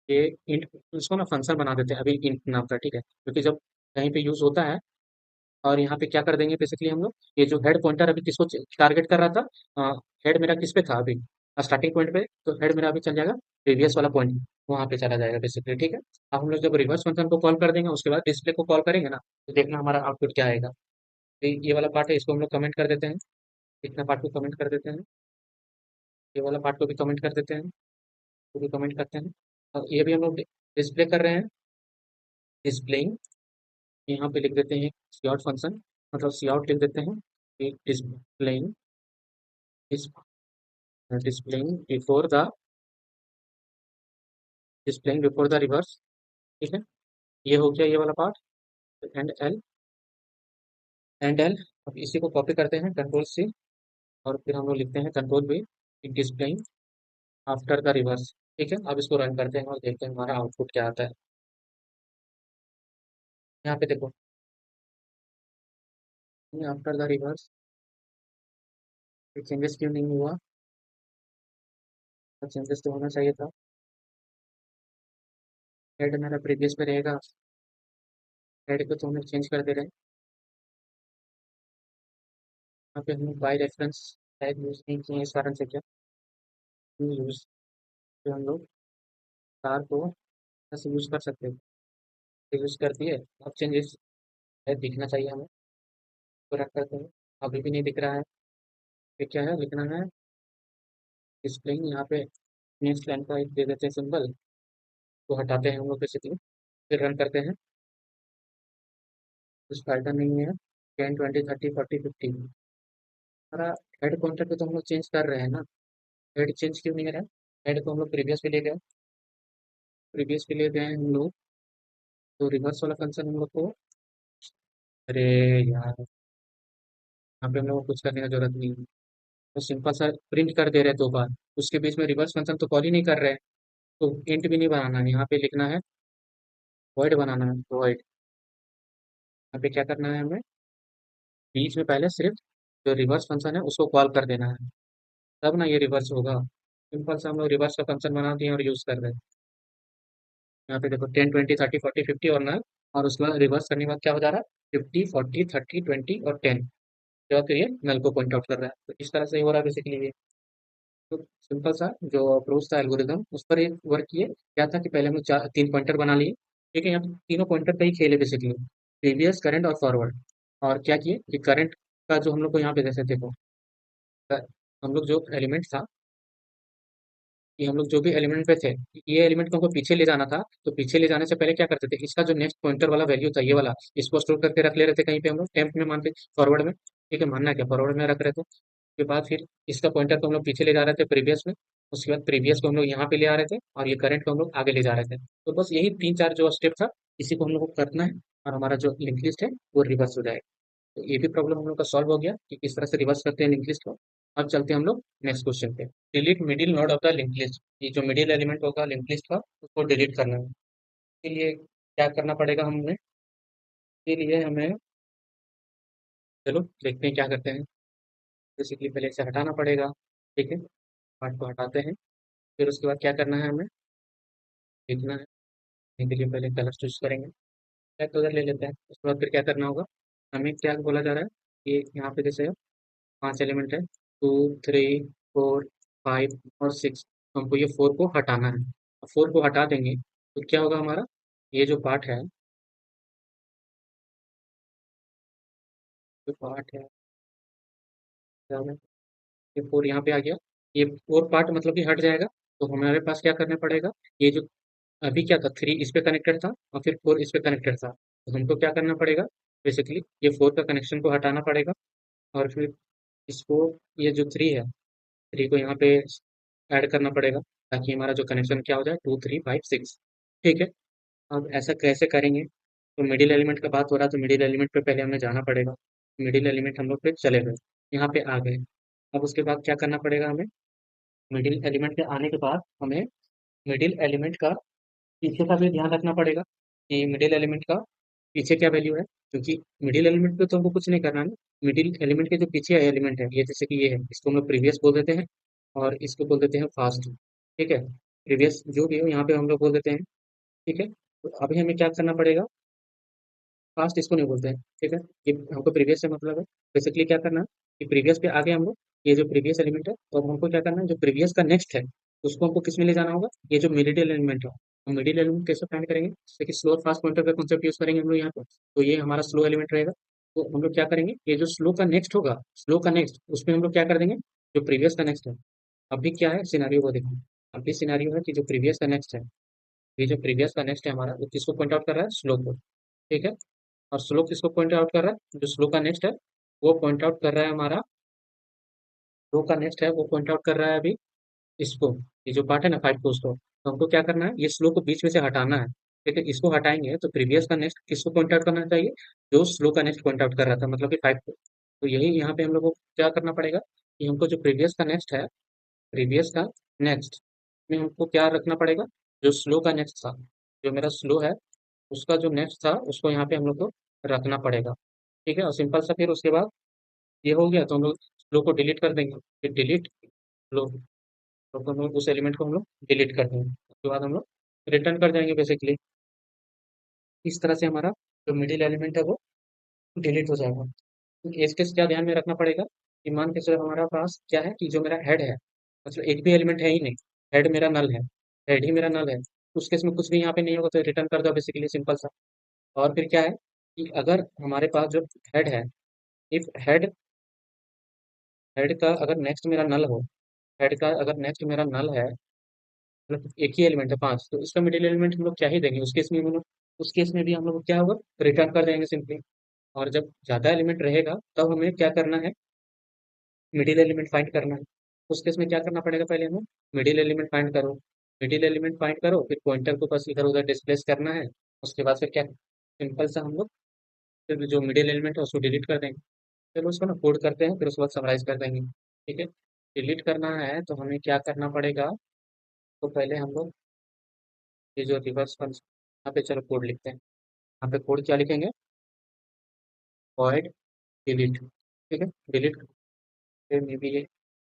ये इंट, उसको ना फंक्शन बना देते हैं अभी इंट नाम का, ठीक है, क्योंकि जब कहीं पे यूज होता है। और यहाँ पे क्या कर देंगे बेसिकली हम लोग, ये जो हेड पॉइंटर अभी किसको टारगेट कर रहा था, हेड मेरा किस पे था अभी, स्टार्टिंग पॉइंट पे, तो हेड मेरा अभी चल जाएगा प्रीवियस वाला पॉइंट, वहाँ पे चला जाएगा बेसिकली, ठीक है। अब हम लोग जब रिवर्स फंक्शन को कॉल कर देंगे, उसके बाद डिस्प्ले को कॉल करेंगे ना, तो देखना हमारा आउटपुट क्या आएगा। तो ये वाला पार्ट है, इसको हम लोग कमेंट कर देते हैं, इतना पार्ट को कमेंट कर देते हैं, ये वाला पार्ट को भी कमेंट कर देते हैं, वो भी कमेंट करते हैं। और ये भी हम लोग डिस्प्ले कर रहे हैं, डिस्प्लेइंग, यहाँ पे लिख देते हैं सी आउट फंक्शन, मतलब सी आउट लिख देते हैं, displaying, displaying before the, displaying before the reverse, ठीक है। ये हो गया ये वाला part, and L, and L. अब इसी को कॉपी करते हैं, कंट्रोल सी, और फिर हम लोग लिखते हैं control we, displaying after the reverse, ठीक है। अब इसको रन करते हैं और देखते हैं हमारा आउटपुट क्या आता है। यहाँ पे देखो, आफ्टर द रिवर्स चेंजेस क्यों नहीं हुआ, चेंजेस तो होना चाहिए था। हेड मेरा प्रीवियस पे रहेगा, हेड को तो हम लोग चेंज कर दे रहे हैं। यहाँ पे हम बाई रेफरेंस टैग यूज नहीं किए, इस कारण से क्या यूज, तो हम लोग कार को ऐसे यूज कर सकते हैं, यूज कर दिए। अब चेंजेस दिखना चाहिए हमें, तो रख करते हैं, अभी भी नहीं दिख रहा है। फिर क्या है लिखना है, डिस्प्लेइंग, यहाँ पे नेक्स्ट लाइन का एक दे देते हैं सिंबल, तो हटाते हैं हम लोग बेसिकली, फिर रन करते हैं। कुछ फायदा नहीं है, 10 20 30 40 50, हमारा हेड काउंटर पे तो हम लोग चेंज कर रहे हैं ना, हेड चेंज क्यों नहीं हो रहा है। हेड को हम लोग प्रीवियस पे ले गए, प्रीवियस पे ले गए हम लोग, तो रिवर्स वाला फंक्शन हम लोग को, अरे यार, यहाँ पे हम लोग को कुछ करने की जरूरत नहीं है, तो सिंपल सा प्रिंट कर दे रहे हैं दो बार, उसके बीच में रिवर्स फंक्शन तो कॉल ही नहीं कर रहे हैं, तो इंट भी नहीं बनाना है, यहाँ पे लिखना है वॉइड बनाना है, वॉइड। यहाँ पे क्या करना है हमें, बीच में पहले सिर्फ जो रिवर्स फंक्शन है उसको कॉल कर देना है, तब ना ये रिवर्स होगा। सिंपल सा हम लोग रिवर्स का फंक्शन बना दिए और यूज कर रहे हैं। यहाँ पे देखो 10 20 30 40 50 और नल, और उसके बाद रिवर्स करने के बाद क्या हो जा रहा है, 50 40 30 20 और 10, उसके बाद फिर ये नल को पॉइंट आउट कर रहा है, तो इस तरह से ही हो रहा है बेसिकली ये। तो सिंपल सा जो अप्रोच था एल्गोरिदम, उस पर एक वर्क किए, क्या था कि पहले हम लोग चार तीन पॉइंटर बना लिए, ठीक है। यहाँ पे तीनों पॉइंटर पे ही खेले बेसिकली, प्रीवियस, करंट और फॉरवर्ड। और क्या किए कि करंट का जो हम लोग को यहाँ पे जैसे देखो, हम लोग जो एलिमेंट था, कि हम लोग जो भी एलिमेंट पे थे, ये एलिमेंट को हमको पीछे ले जाना था, तो पीछे ले जाने से पहले क्या करते थे, इसका जो नेक्स्ट पॉइंटर वाला वैल्यू था ये वाला, इसको स्टोर करके रख ले रहे थे कहीं पे हम लोग टेम्प में, मान के फॉरवर्ड में, ठीक है, मानना क्या फॉरवर्ड में रख रहे थे। उसके बाद फिर इसका पॉइंटर को हम लोग पीछे ले जा रहे थे प्रीवियस में, उसके बाद प्रीवियस को हम लोग यहाँ पे ले आ रहे थे, और ये करंट को हम लोग आगे ले जा रहे थे। तो बस यही तीन चार जो स्टेप था, इसी को हम लोग को करना है, और हमारा जो लिंक लिस्ट है वो रिवर्स हो जाएगा। तो ये भी प्रॉब्लम हम लोग का सॉल्व हो गया कि किस तरह से रिवर्स करते हैं लिंक लिस्ट को। अब चलते हैं हम लोग नेक्स्ट क्वेश्चन पे, delete middle node of the link list. ये जो मिडिल एलिमेंट होगा लिंक लिस्ट का, उसको डिलीट करना है। इसके लिए क्या करना पड़ेगा हमें, इसके लिए हमें, चलो देखते हैं क्या करते हैं। बेसिकली पहले इसे हटाना पड़ेगा, ठीक है, पार्ट को हटाते हैं। फिर उसके बाद क्या करना है हमें, लिखना है, इसके लिए पहले कलर चूज करेंगे, ब्लैक कलर ले लेते हैं। उसके बाद फिर क्या करना होगा, हमें क्या बोला जा रहा है, ये यहाँ पे जैसे पांच एलिमेंट है, 2 3 4 5 और 6, हमको ये 4 को हटाना है। 4 को हटा देंगे तो क्या होगा हमारा, ये जो पार्ट है, जो पार्ट है क्या होगा? ये 4 यहाँ पे आ गया, ये 4 पार्ट मतलब कि हट जाएगा। तो हमारे पास क्या करना पड़ेगा, ये जो अभी क्या था, 3 इस पे कनेक्टेड था और फिर 4 इस पे कनेक्टेड था, तो हमको क्या करना पड़ेगा, बेसिकली ये 4 का कनेक्शन को हटाना पड़ेगा, और फिर इसको, ये जो 3 है, 3 को यहाँ पे ऐड करना पड़ेगा, ताकि हमारा जो कनेक्शन क्या हो जाए, 2 3 5 6, ठीक है। अब ऐसा कैसे करेंगे, तो मिडिल एलिमेंट का बात हो रहा है, तो मिडिल एलिमेंट पे पहले हमें जाना पड़ेगा। मिडिल एलिमेंट हम लोग पे चले गए, यहाँ पे आ गए। अब उसके बाद क्या करना पड़ेगा हमें, मिडिल एलिमेंट पे आने के बाद हमें मिडिल एलिमेंट का पीछे का भी ध्यान रखना पड़ेगा, कि मिडिल एलिमेंट का पीछे क्या वैल्यू है, क्योंकि मिडिल एलिमेंट पे तो हमको कुछ नहीं करना है ना। मिडिल एलिमेंट के जो पीछे एलिमेंट है, ये जैसे कि ये है, इसको हम लोग प्रीवियस बोल देते हैं, और इसको बोल देते हैं फास्ट, ठीक है। प्रीवियस जो भी हो यहाँ पे हम लोग बोल देते हैं, ठीक है। तो अभी हमें क्या करना पड़ेगा, फास्ट इसको नहीं बोलते हैं, ठीक है। ये हमको प्रीवियस से मतलब है, बेसिकली क्या करना है कि प्रीवियस पे आगे हम लोग ये जो प्रीवियस एलिमेंट है, तो अब हमको क्या करना है, जो प्रीवियस का नेक्स्ट है उसको हमको किस में ले जाना होगा, ये जो मिडिल एलिमेंट है, हम मिडिल एलिमेंट कैसे फाइंड करेंगे, जैसे कि स्लो और फास्ट पॉइंटर का कॉन्सेप्ट यूज करेंगे हम लोग यहाँ पे। तो ये हमारा स्लो एलिमेंट रहेगा। तो हम लोग क्या करेंगे, ये जो स्लो का नेक्स्ट होगा, स्लो का नेक्स्ट, उसमें हम लोग क्या कर देंगे, जो प्रीवियस का नेक्स्ट है। अभी क्या है सिनारियो को देखो, अभी सिनारियो है कि जो प्रीवियस का नेक्स्ट है, ये जो प्रीवियस का नेक्स्ट है हमारा, वो किसको पॉइंट आउट कर रहा है, स्लो को। ठीक है। और स्लो किसको पॉइंट आउट कर रहा है, जो स्लो का नेक्स्ट है वो पॉइंट आउट कर रहा है हमारा, स्लो का नेक्स्ट है वो पॉइंट आउट कर रहा है अभी इसको, ये जो पार्ट है ना 5 को, उसको तो हमको क्या करना है, ये स्लो को बीच में से हटाना है। ठीक है, इसको हटाएंगे तो प्रीवियस का नेक्स्ट किसको पॉइंट आउट करना चाहिए, जो स्लो का नेक्स्ट पॉइंट आउट कर रहा था, मतलब कि 5 को। तो यही यहाँ पे हम लोग को क्या करना पड़ेगा, कि हमको जो प्रीवियस का नेक्स्ट है, प्रीवियस का नेक्स्ट में हमको क्या रखना पड़ेगा, जो स्लो का नेक्स्ट था, जो मेरा स्लो है उसका जो नेक्स्ट था उसको यहाँ पे हम लोग को रखना पड़ेगा। ठीक है, और सिंपल सा फिर उसके बाद ये हो गया तो हम लोग स्लो को डिलीट कर देंगे, फिर डिलीट स्लो, तो हम लोग उस एलिमेंट को हम लोग डिलीट कर देंगे, उसके बाद हम लोग रिटर्न कर जाएंगे बेसिकली। इस तरह से हमारा जो मिडिल एलिमेंट है वो डिलीट हो जाएगा। तो इस केस क्या ध्यान में रखना पड़ेगा, कि मान के चलो हमारा पास क्या है, कि जो मेरा हेड है, मतलब एक भी एलिमेंट है ही नहीं, हेड मेरा नल है, हेड ही मेरा नल है, उस केस में कुछ भी यहाँ पे नहीं होगा तो रिटर्न कर दो बेसिकली, सिंपल सा। और फिर क्या है, कि अगर हमारे पास जो हेड है, इफ हेड, हेड का अगर नेक्स्ट मेरा नल हो, हेड का अगर नेक्स्ट मेरा नल है, मतलब एक ही एलिमेंट है 5, तो इसका मिडिल एलिमेंट हम लोग क्या ही देंगे उस केस में, हम लोग उस केस में भी हम लोग क्या होगा, रिटर्न कर देंगे सिंपली। और जब ज़्यादा एलिमेंट रहेगा तब हमें क्या करना है, मिडिल एलिमेंट फाइंड करना है। उस केस में क्या करना पड़ेगा, पहले हमें मिडिल एलिमेंट फाइंड करो, मिडिल एलिमेंट फाइंड करो, फिर पॉइंटर को बस इधर उधर डिस्प्लेस करना है। उसके बाद फिर क्या, सिंपल सा हम लोग फिर जो मिडिल एलिमेंट है उसको डिलीट कर देंगे। चलो उसको ना कोड करते हैं, फिर उसके बाद समराइज कर देंगे। ठीक है, डिलीट करना है तो हमें क्या करना पड़ेगा, तो पहले हम लोग ये जो रिवर्स फंक्शन, यहाँ पे चलो कोड लिखते हैं। यहाँ पे कोड क्या लिखेंगे, वॉइड डिलीट। ठीक है, डिलीट में भी ये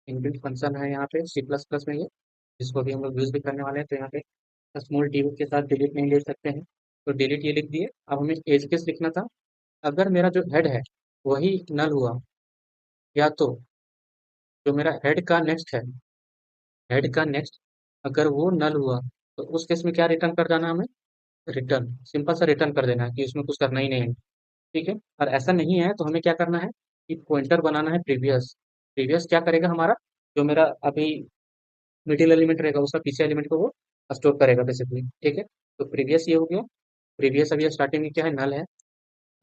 इनबिल्ट फंक्शन है यहाँ पे सी प्लस प्लस में, ये जिसको भी हम लोग यूज भी करने वाले हैं, तो यहाँ पे स्मॉल डी के साथ डिलीट नहीं ले सकते हैं, तो डिलीट ये लिख दिए। अब हमें एज केस लिखना था, अगर मेरा जो हेड है वही नल हुआ, या तो जो मेरा हेड का नेक्स्ट है, हेड का नेक्स्ट अगर वो नल हुआ, तो उस केस में क्या रिटर्न कर जाना हमें, रिटर्न, सिंपल सा रिटर्न कर देना है, कि उसमें कुछ करना ही नहीं है। ठीक है, और ऐसा नहीं है तो हमें क्या करना है, कि पॉइंटर बनाना है प्रीवियस। प्रीवियस क्या करेगा हमारा, जो मेरा अभी मिडिल एलिमेंट रहेगा उसका पीछे एलिमेंट को वो स्टोर करेगा बेसिकली। ठीक है, तो प्रीवियस ये हो गया। प्रीवियस अभी स्टार्टिंग में क्या है, नल है,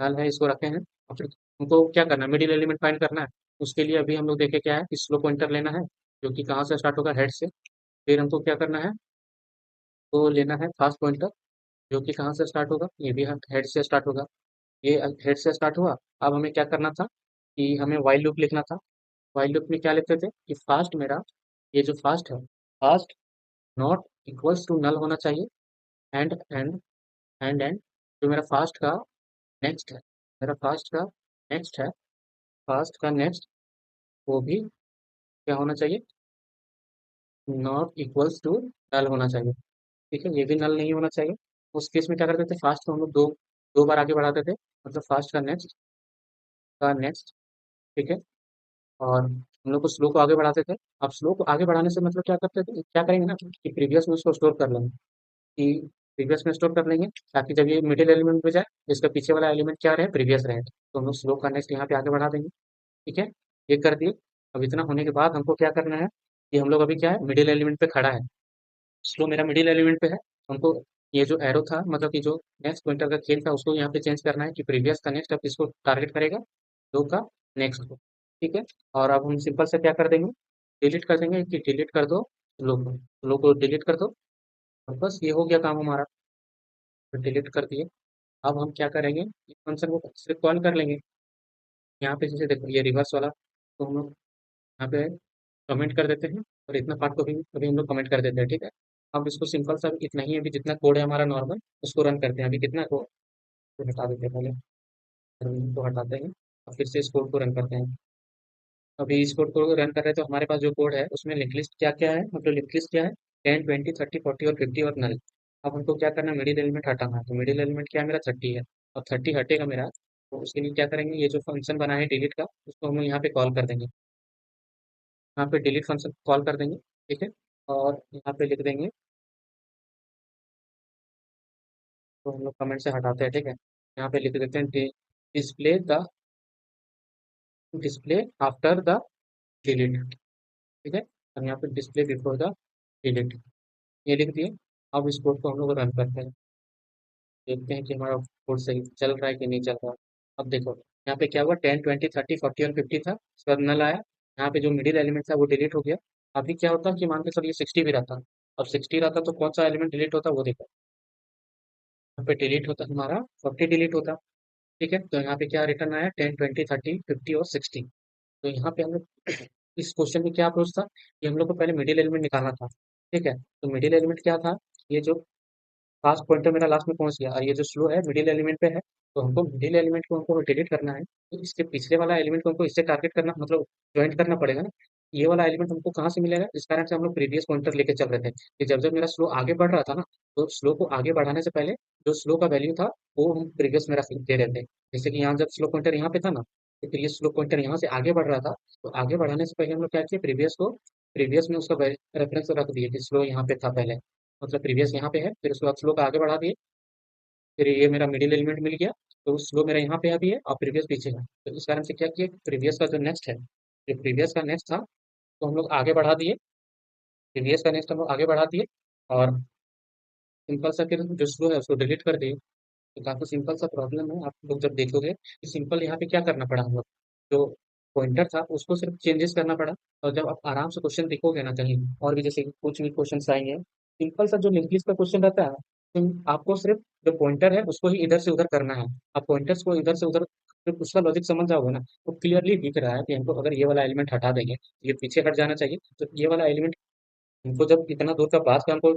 नल है, इसको रखे हैं। और फिर हमको क्या करना है, मिडिल एलिमेंट फाइंड करना है। उसके लिए अभी हम लोग देखे क्या है, कि स्लो पॉइंटर लेना है, जो कि कहाँ से स्टार्ट होगा, हेड से। फिर हमको क्या करना है, तो लेना है फास्ट पॉइंटर, जो कि कहाँ से स्टार्ट होगा, ये भी हेड से स्टार्ट होगा, ये हेड से स्टार्ट हुआ। अब हमें क्या करना था, कि हमें वाइल लूप लिखना था। वाइल लूप में क्या लिखते थे, कि फास्ट मेरा, ये जो फास्ट है, fast not equals to null होना चाहिए, एंड एंड जो मेरा फास्ट का नेक्स्ट है, मेरा फास्ट का नेक्स्ट है, फास्ट का नेक्स्ट वो भी क्या होना चाहिए, नॉट इक्वल्स टू नल होना चाहिए। ठीक है, ये भी नल नहीं होना चाहिए। उस केस में क्या करते थे, फास्ट को हम लोग दो दो बार आगे बढ़ाते थे, मतलब फास्ट का नेक्स्ट, का नेक्स्ट। ठीक है, और हम लोग को स्लो को आगे बढ़ाते थे। अब स्लो को आगे बढ़ाने से मतलब क्या करते थे, क्या करेंगे ना, कि प्रीवियस में उसको स्टोर कर लेंगे, कि प्रीवियस में स्टोर कर लेंगे, ताकि जब ये मिडिल एलिमेंट पे जाए, इसका पीछे वाला एलिमेंट क्या रहे, प्रीवियस रहे, तो हम लोग स्लो का नेक्स्ट यहाँ पे आगे बढ़ा देंगे। ठीक है, ये कर दिए। अब इतना होने के बाद हमको क्या करना है, कि हम लोग अभी क्या है, मिडिल एलिमेंट पे खड़ा है, स्लो मेरा मिडिल एलिमेंट पे है, हमको ये जो एरो था, मतलब कि जो नेक्स्ट पॉइंटर का खेल था, उसको यहाँ पे चेंज करना है, कि प्रीवियस का नेक्स्ट अब इसको टारगेट करेगा, दो का नेक्स्ट को। ठीक है, और अब हम सिंपल से क्या कर देंगे, डिलीट कर देंगे, कि डिलीट कर दो स्लो को डिलीट कर दो, और बस ये हो गया काम हमारा, तो डिलीट कर दिए। अब हम क्या करेंगे, इस फंक्शन को सिर्फ कॉल कर लेंगे। यहाँ पे जैसे देखो ये रिवर्स वाला, तो हम लोग यहाँ पे कमेंट कर देते हैं, और इतना पार्ट को भी अभी हम लोग कमेंट कर देते हैं। ठीक है, अब इसको सिंपल सा इतना ही, अभी जितना कोड है हमारा नॉर्मल, उसको रन करते हैं। अभी कितना को तो हटा देते हैं पहले, को हटाते हैं और फिर से इस कोड को रन करते हैं। अभी इस कोड को रन कर रहे हैं तो हमारे पास जो कोड है उसमें लिंक लिस्ट क्या क्या है, मतलब लिंक लिस्ट क्या है, 10 20 30 40 और 50 और नल। अब हमको क्या करना है, मिडिल एलिमेंट हटाना है, तो मिडिल एलिमेंट क्या है मेरा 30 है, और 30 हटेगा मेरा, तो उसके लिए क्या करेंगे, ये जो फंक्शन बना है डिलीट का, उसको हम यहाँ पे कॉल कर देंगे। यहाँ पे डिलीट फंक्शन कॉल कर देंगे, ठीक है। और यहाँ पे लिख देंगे, तो हम लोग कमेंट से हटाते हैं, ठीक है। यहाँ पे लिख देते हैं डिस्प्ले आफ्टर द डिलीट, ठीक है। और यहाँ पे डिस्प्ले बिफोर द डिलीट, ये लिख दिए। अब इस कोड को हम लोग रन करते हैं, देखते हैं कि हमारा कोड सही चल रहा है कि नहीं चल रहा है। अब देखो यहाँ पे क्या हुआ, 10 20 30 40 और 50 था, उसके बाद नल आया। यहाँ पे जो मिडिल एलिमेंट था वो डिलीट हो गया। अभी क्या होता कि मान के चलिए 60 भी रहता, अब 60 रहता तो कौन सा एलिमेंट डिलीट होता वो देखो। यहाँ पे डिलीट होता हमारा 40 डिलीट होता, ठीक है। तो यहाँ पे क्या रिटर्न आया, 10 20 30 50 और 60। तो यहाँ पे हम लोग इस क्वेश्चन में क्या अप्रोच था कि हम लोग को पहले मिडिल एलिमेंट निकालना था, ठीक है। तो मिडिल एलिमेंट क्या था, ये जो फास्ट पॉइंटर मेरा लास्ट में पहुंच गया और ये जो स्लो है मिडिल एलिमेंट पे है, तो हमको मिडिल एलिमेंट को हमको डिलीट करना है। तो इसके पिछले वाला एलिमेंट को हमको इससे टारगेट करना, मतलब ज्वाइंट करना पड़ेगा ना। ये वाला एलिमेंट हमको कहाँ से मिलेगा, इस कारण से हम लोग प्रीवियस पॉइंटर लेके चल रहे थे कि जब जब मेरा स्लो आगे बढ़ रहा था ना, तो स्लो को आगे बढ़ाने से पहले जो स्लो का वैल्यू था वो हम प्रीवियस में रख दे रहे थे। जैसे कि यहाँ जब स्लो पॉइंटर यहाँ पे था ना, तो फिर ये स्लो पॉइंटर यहाँ से आगे बढ़ रहा था, तो आगे बढ़ाने से पहले हम लोग क्या किए, प्रीवियस में उसका रेफरेंस रख दिए कि स्लो यहाँ पे था पहले, मतलब प्रीवियस यहाँ पे है, फिर उसके बाद स्लो का आगे बढ़ा दिए, फिर ये मेरा मिडिल एलिमेंट मिल गया। तो स्लो मेरा यहाँ पे अभी है और प्रीवियस पीछे है, तो इस कारण से क्या किया, प्रीवियस का जो नेक्स्ट है, जो प्रीवियस का नेक्स्ट था तो हम लोग आगे बढ़ा दिए, प्रीवियस का नेक्स्ट हम लोग आगे बढ़ा दिए। और सिंपल सा फिर जो स्लो है उसको डिलीट कर दिए। तो काफी सिंपल सा प्रॉब्लम है, आप लोग जब देखोगे कि सिंपल यहाँ पे क्या करना पड़ा हम लोग, जो पॉइंटर था उसको सिर्फ चेंजेस करना पड़ा। और जब आप आराम से क्वेश्चन देखोगे ना कहीं और भी, जैसे कि कुछ भी क्वेश्चन आएंगे, सिंपल सा जो लिंक लिस्ट का क्वेश्चन रहता है, तो आपको सिर्फ जो पॉइंटर है उसको ही इधर से उधर करना है। आप पॉइंटर्स को इधर से उधर सिर्फ उसका लॉजिक समझ जाओगे ना, तो क्लियरली दिख रहा है कि हमको अगर ये वाला एलिमेंट हटा देंगे, ये पीछे हट जाना चाहिए, तो ये वाला एलिमेंट हमको जब इतना दूर का पास का हमको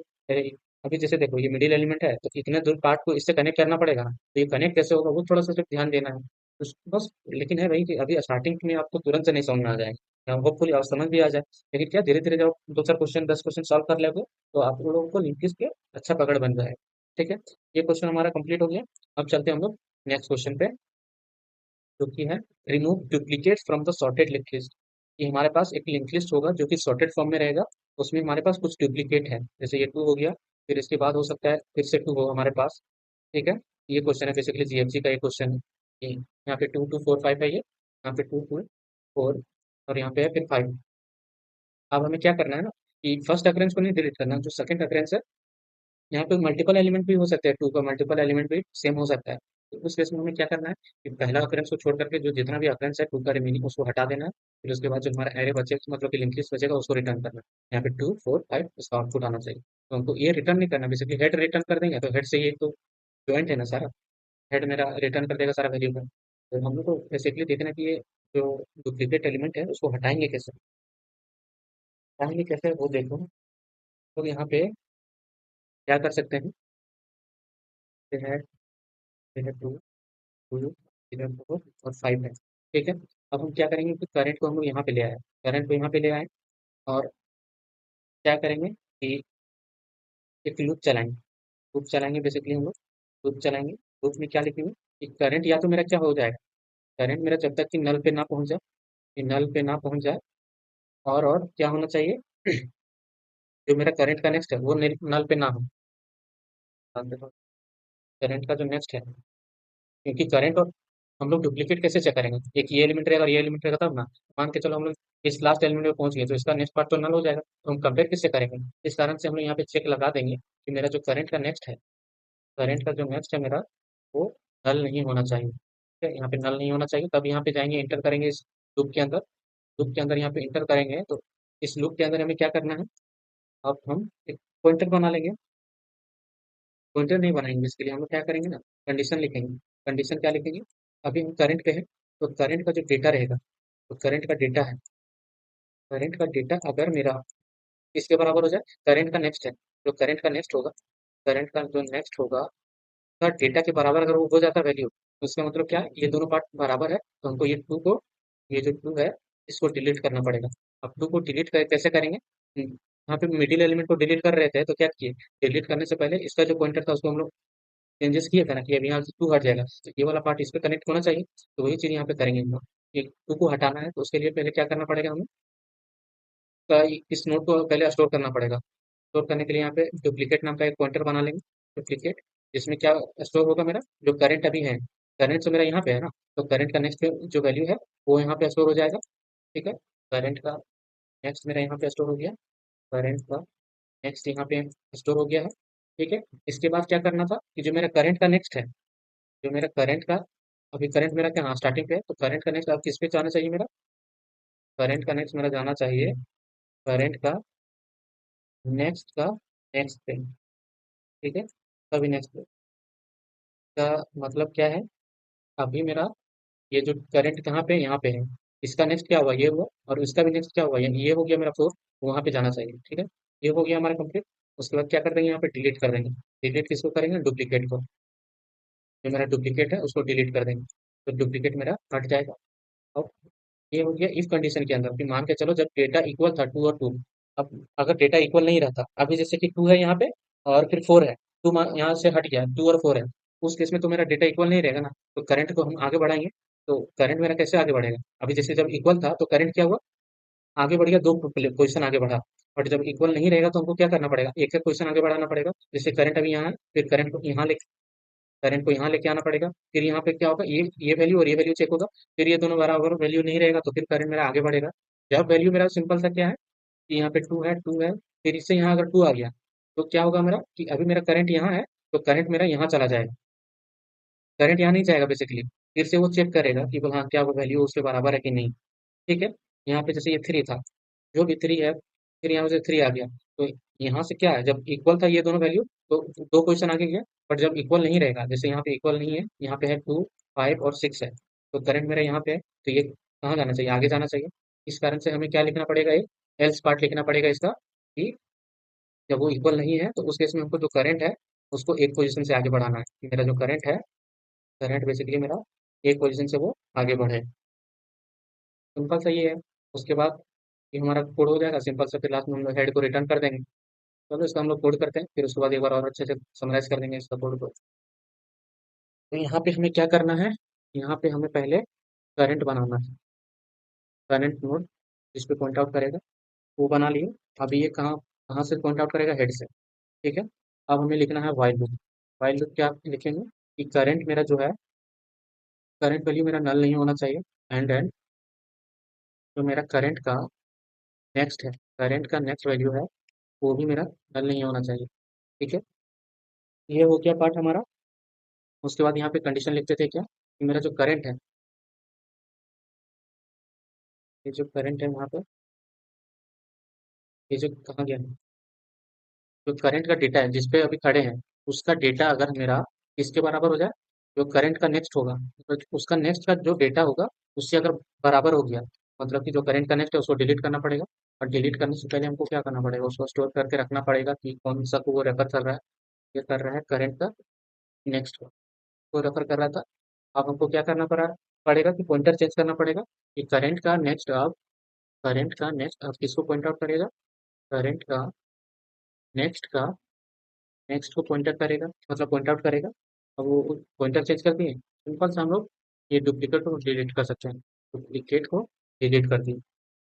अभी जैसे देखो ये मिडिल एलिमेंट है, तो इतने दूर पार्ट को इससे कनेक्ट करना पड़ेगा ना, तो ये कनेक्ट कैसे होगा वो थोड़ा सा सिर्फ ध्यान देना है बस। लेकिन है भाई कि अभी स्टार्टिंग में आपको तुरंत से नहीं समझ में आ जाएगा, होपफुली आप समझ भी आ जाए। लेकिन क्या धीरे धीरे जब आप दो चार क्वेश्चन 10 क्वेश्चन सॉल्व कर लोगे, तो आप लोगों को लिंक के अच्छा पकड़ बन जाएगा, ठीक है। ये क्वेश्चन हमारा कंप्लीट हो गया। अब चलते हैं हम लोग नेक्स्ट क्वेश्चन पे, जो कि है remove duplicate from the sorted link list. ये हमारे पास एक लिंक लिस्ट होगा जो कि सॉर्टेड फॉर्म में रहेगा, उसमें हमारे पास कुछ डुप्लीकेट है, जैसे ये 2 हो गया, फिर इसके बाद हो सकता है फिर से 2 हो हमारे पास, ठीक है। ये क्वेश्चन है बेसिकली जीएफसी का, ये क्वेश्चन है। यहाँ पे 2 2 4 5 है, ये यहाँ पे 2 2 4 और यहाँ पे है फिर 5। अब हमें क्या करना है ना, कि फर्स्ट अकरेंस को नहीं डिलीट करना, जो सेकंड अकरेंस है, यहाँ पे मल्टीपल एलिमेंट भी हो सकते हैं, 2 का मल्टीपल एलिमेंट भी सेम हो सकता है। तो उस केस में हमें क्या करना है कि पहला अकरेंस को छोड़ करके जो जितना भी अकरेंस है 2 का रिमेनिंग उसको हटा देना है। फिर उसके बाद जो हमारा एरे बचेगा, मतलब कि लिंक लिस्ट बचेगा, उसको रिटर्न करना है। यहाँ पे 2 4 5 इसका आउटपुट आना चाहिए। तो हमको ये रिटर्न नहीं करना, बेसिकली हेड रिटर्न कर देंगे, तो हेड से ये तो ज्वाइंट है ना सारा, हेड मेरा रिटर्न कर देगा सारा वैल्यू का। तो हम लोग को बेसिकली देखना है कि ये जो डुप्लीकेट एलिमेंट है उसको हटाएंगे कैसे, हटाएंगे कैसे वो देखो। तो यहाँ पे क्या कर सकते हैं, हेड, टू, टू, इधर 4 और 5 है, ठीक है। अब हम क्या करेंगे कि करंट को हम लोग यहाँ पे ले आए, करंट को यहाँ पे ले आए, और क्या करेंगे कि एक लूप चलाएंगे, लूप चलाएंगे बेसिकली हम लोग, लूप चलाएंगे। लूप में क्या लिखेंगे कि करंट या तो मेरा क्या हो जाएगा, करंट मेरा जब तक कि नल पे ना पहुंच जाए, कि नल पे ना पहुंच जाए, और क्या होना चाहिए जो मेरा करंट का नेक्स्ट है वो नल पे ना हो। करंट का जो नेक्स्ट है, क्योंकि करंट और हम लोग डुप्लीकेट कैसे चेक करेंगे, एक ये एलिमेंट रहेगा और ये एलिमेंट रहेगा तब ना। मान के चलो हम लोग इस लास्ट एलिमेंट में पहुंच गए, तो इसका नेक्स्ट पार्ट तो नल हो जाएगा, तो हम कंपेयर किससे करेंगे। इस कारण से हम लोग यहाँ पे चेक लगा देंगे कि मेरा जो करंट का नेक्स्ट है, करंट का जो नेक्स्ट है मेरा, वो नल नहीं होना चाहिए, ठीक है। यहाँ पे नल नहीं होना चाहिए, तब यहाँ पे जाएंगे इंटर करेंगे इस लूप के अंदर, लूप के अंदर यहाँ पे इंटर करेंगे, तो इस लूप के अंदर हमें क्या करना है, अब हम एक पॉइंटर बना लेंगे। पॉइंटर नहीं बनाएंगे, इसके लिए हम लोग क्या करेंगे ना, कंडीशन लिखेंगे। कंडीशन क्या लिखेंगे, अभी हम करंट पे है, तो करंट का जो डेटा रहेगा, तो करंट का डेटा है, करंट का डेटा अगर मेरा इसके बराबर हो जाए, करंट का नेक्स्ट है, जो करंट का नेक्स्ट होगा, करंट का जो नेक्स्ट होगा का डेटा के बराबर अगर वो हो जाता वैल्यू, तो इसका मतलब क्या है, ये दोनों पार्ट बराबर है, तो हमको ये जो 2 है इसको डिलीट करना पड़ेगा। अब 2 को डिलीट कैसे करेंगे, यहाँ पे मिडिल एलिमेंट को डिलीट कर रहे थे, तो क्या किए, डिलीट करने से पहले इसका जो पॉइंटर था उसको हम लोग चेंजेस किए थे ना, कि अभी यहाँ से 2 हट जाएगा, तो ये वाला पार्ट इस पे कनेक्ट होना चाहिए, तो वही चीज़ यहाँ पे करेंगे हम लोग। ये 2 को हटाना है, तो उसके लिए पहले क्या करना पड़ेगा हमें, का इस नोड को पहले स्टोर करना पड़ेगा। स्टोर करने के लिए यहाँ पे डुप्लीकेट नाम का एक पॉइंटर बना लेंगे, डुप्लीकेट, जिसमें क्या स्टोर होगा मेरा, जो करंट अभी है, करंट तो मेरा यहाँ पे है ना, तो करंट का नेक्स्ट जो वैल्यू है वो यहाँ पे स्टोर हो जाएगा। ठीक है, करंट का नेक्स्ट मेरा यहाँ पे स्टोर हो गया, करंट का नेक्स्ट यहाँ पे स्टोर हो गया है। ठीक है, इसके बाद क्या करना था कि जो मेरा करंट का नेक्स्ट है, जो मेरा करंट का, अभी करंट मेरा क्या, हाँ स्टार्टिंग पे है, तो करंट का नेक्स्ट अब किस पे जाना चाहिए मेरा, करंट का नेक्स्ट मेरा जाना चाहिए, करंट का नेक्स्ट का नेक्स्ट पे। ठीक है, तभी नेक्स्ट पे का मतलब क्या है, अभी मेरा ये जो करंट कहाँ पे, यहाँ पे है, इसका नेक्स्ट क्या हुआ, ये हुआ, और इसका भी नेक्स्ट क्या हुआ, ये हो गया मेरा फोर, वहाँ पे जाना चाहिए। ठीक है, ये हो गया हमारा कंप्लीट। उसके बाद क्या कर देंगे, यहाँ पे डिलीट कर देंगे। डिलीट किसको करेंगे, डुप्लीकेट को, जो मेरा डुप्लीकेट है उसको डिलीट कर देंगे, तो डुप्लीकेट मेरा हट जाएगा। अब ये हो गया इफ कंडीशन के अंदर, फिर मान के चलो जब डेटा इक्वल था टू और टू। अब अगर डेटा इक्वल नहीं रहता, अभी जैसे कि टू है यहाँ पे और फिर फोर है, टू यहाँ से हट गया, टू और फोर है, उस केस में तो मेरा डेटा इक्वल नहीं रहेगा ना, तो करंट को हम आगे बढ़ाएंगे। तो करंट मेरा कैसे आगे बढ़ेगा, अभी जैसे जब इक्वल था तो करंट क्या हुआ, आगे बढ़ गया, दो पोजीशन आगे बढ़ा। बट जब इक्वल नहीं रहेगा तो हमको क्या करना पड़ेगा, एक एक पोजीशन आगे बढ़ाना पड़ेगा। जैसे करंट अभी यहाँ है, फिर करंट को यहाँ लेके आना पड़ेगा, फिर यहाँ पे क्या होगा, ये वैल्यू और ये वैल्यू चेक होगा, फिर ये दोनों बराबर वैल्यू नहीं रहेगा तो फिर करंट मेरा आगे बढ़ेगा। जब वैल्यू मेरा सिंपल सा क्या है कि यहाँ पे टू है, फिर इससे यहाँ अगर टू आ गया, तो क्या होगा मेरा कि अभी मेरा करंट यहाँ है, तो करंट मेरा यहाँ चला जाएगा, करंट यहाँ नहीं जाएगा बेसिकली, फिर से वो चेक करेगा कि बोल हाँ क्या वो वैल्यू उसके बराबर है कि नहीं। ठीक है, यहाँ पे जैसे ये थ्री था, जो भी थ्री है, फिर यहाँ से थ्री आ गया, तो यहाँ से क्या है, जब इक्वल था ये दोनों वैल्यू, तो दो क्वेश्चन आगे गया। बट जब इक्वल नहीं रहेगा, जैसे यहाँ पे इक्वल नहीं है, यहाँ पे है टू, फाइव और सिक्स है, तो करंट मेरा यहाँ पे है, तो ये कहाँ जाना चाहिए, आगे जाना चाहिए। इस कारण से हमें क्या लिखना पड़ेगा, एक एल्स पार्ट लिखना पड़ेगा इसका, कि जब वो इक्वल नहीं है तो उस केस में हमको जो करंट है उसको एक पोजीशन से आगे बढ़ाना है, कि मेरा जो करंट है, करंट बेसिकली मेरा एक पोजीशन से वो आगे बढ़े। सिंपल सा ये है। उसके बाद ये हमारा कोड हो जाएगा सिंपल सा, फिर लास्ट में हम लोग हेड को रिटर्न कर देंगे। चलो इसका हम लोग कोड करते हैं, फिर उसके बाद एक बार और अच्छे से समराइज कर देंगे इसका कोड को। तो यहाँ पे हमें क्या करना है, यहाँ पे हमें पहले करंट बनाना है, करंट नोड जिस पे पॉइंट आउट करेगा वो बना लिए। अभी ये कहाँ कहाँ से पॉइंट आउट करेगा, हेड से। ठीक है, अब हमें लिखना है वाइल लूप। वाइल लूप क्या लिखेंगे कि करंट मेरा जो है, करंट वैल्यू मेरा नल नहीं होना चाहिए, एंड जो मेरा करंट का नेक्स्ट है, करंट का नेक्स्ट वैल्यू है, वो भी मेरा नल नहीं होना चाहिए। ठीक है, ये हो गया पार्ट हमारा। उसके बाद यहाँ पे कंडीशन लिखते थे क्या, कि मेरा जो करंट है, ये जो करंट है वहाँ पे, ये जो कहाँ गया, जो करंट का डेटा है जिस पे अभी खड़े हैं, उसका डेटा अगर मेरा इसके बराबर हो जाए, जो करंट का नेक्स्ट होगा, तो उसका नेक्स्ट का जो डेटा होगा उससे अगर बराबर हो गया, मतलब कि जो करंट का नेक्स्ट है उसको डिलीट करना पड़ेगा। और डिलीट करने से पहले हमको क्या करना पड़ेगा, उसको स्टोर करके रखना पड़ेगा कि कौन सा को वो रेफर कर रहा है। ये कर रहा है करंट का नेक्स्ट को रेफर कर रहा था। अब हमको क्या करना पड़ेगा कि पॉइंटर चेंज करना पड़ेगा, कि करंट का नेक्स्ट अब किसको पॉइंट आउट करेगा, करंट का नेक्स्ट का नेक्स्ट को पॉइंटर करेगा, मतलब पॉइंट आउट करेगा। अब वो पॉइंटर चेंज कर दिए, सिंपल से हम लोग ये डुप्लीकेट को डिलीट कर सकते हैं, डुप्लीकेट को डिलीट कर दिए।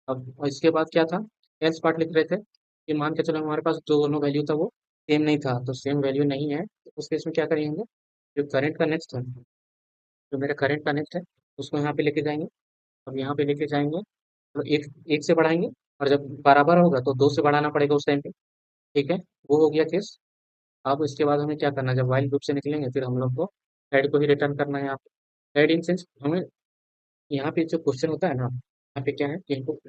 अब इसके बाद क्या था, एल्स पार्ट लिख रहे थे कि मान के चलो हमारे पास जो दोनों वैल्यू था वो सेम नहीं था, तो सेम वैल्यू नहीं है, तो उस केस में क्या करेंगे, जो करंट का नेक्स्ट है, जो मेरा करंट का नेक्स्ट है, उसको यहाँ पे लेके जाएंगे। अब यहाँ पे लेके जाएंगे तो एक एक से बढ़ाएंगे, और जब बराबर होगा तो दो से बढ़ाना पड़ेगा उस टाइम पे। ठीक है, वो हो गया केस। अब इसके बाद हमें क्या करना है, जब वाइल लूप से निकलेंगे फिर हम लोग को हेड को ही रिटर्न करना है यहाँ पे। हेड इन सेंस हमें यहाँ पे जो क्वेश्चन होता है ना, यहाँ पे क्या है कि इनको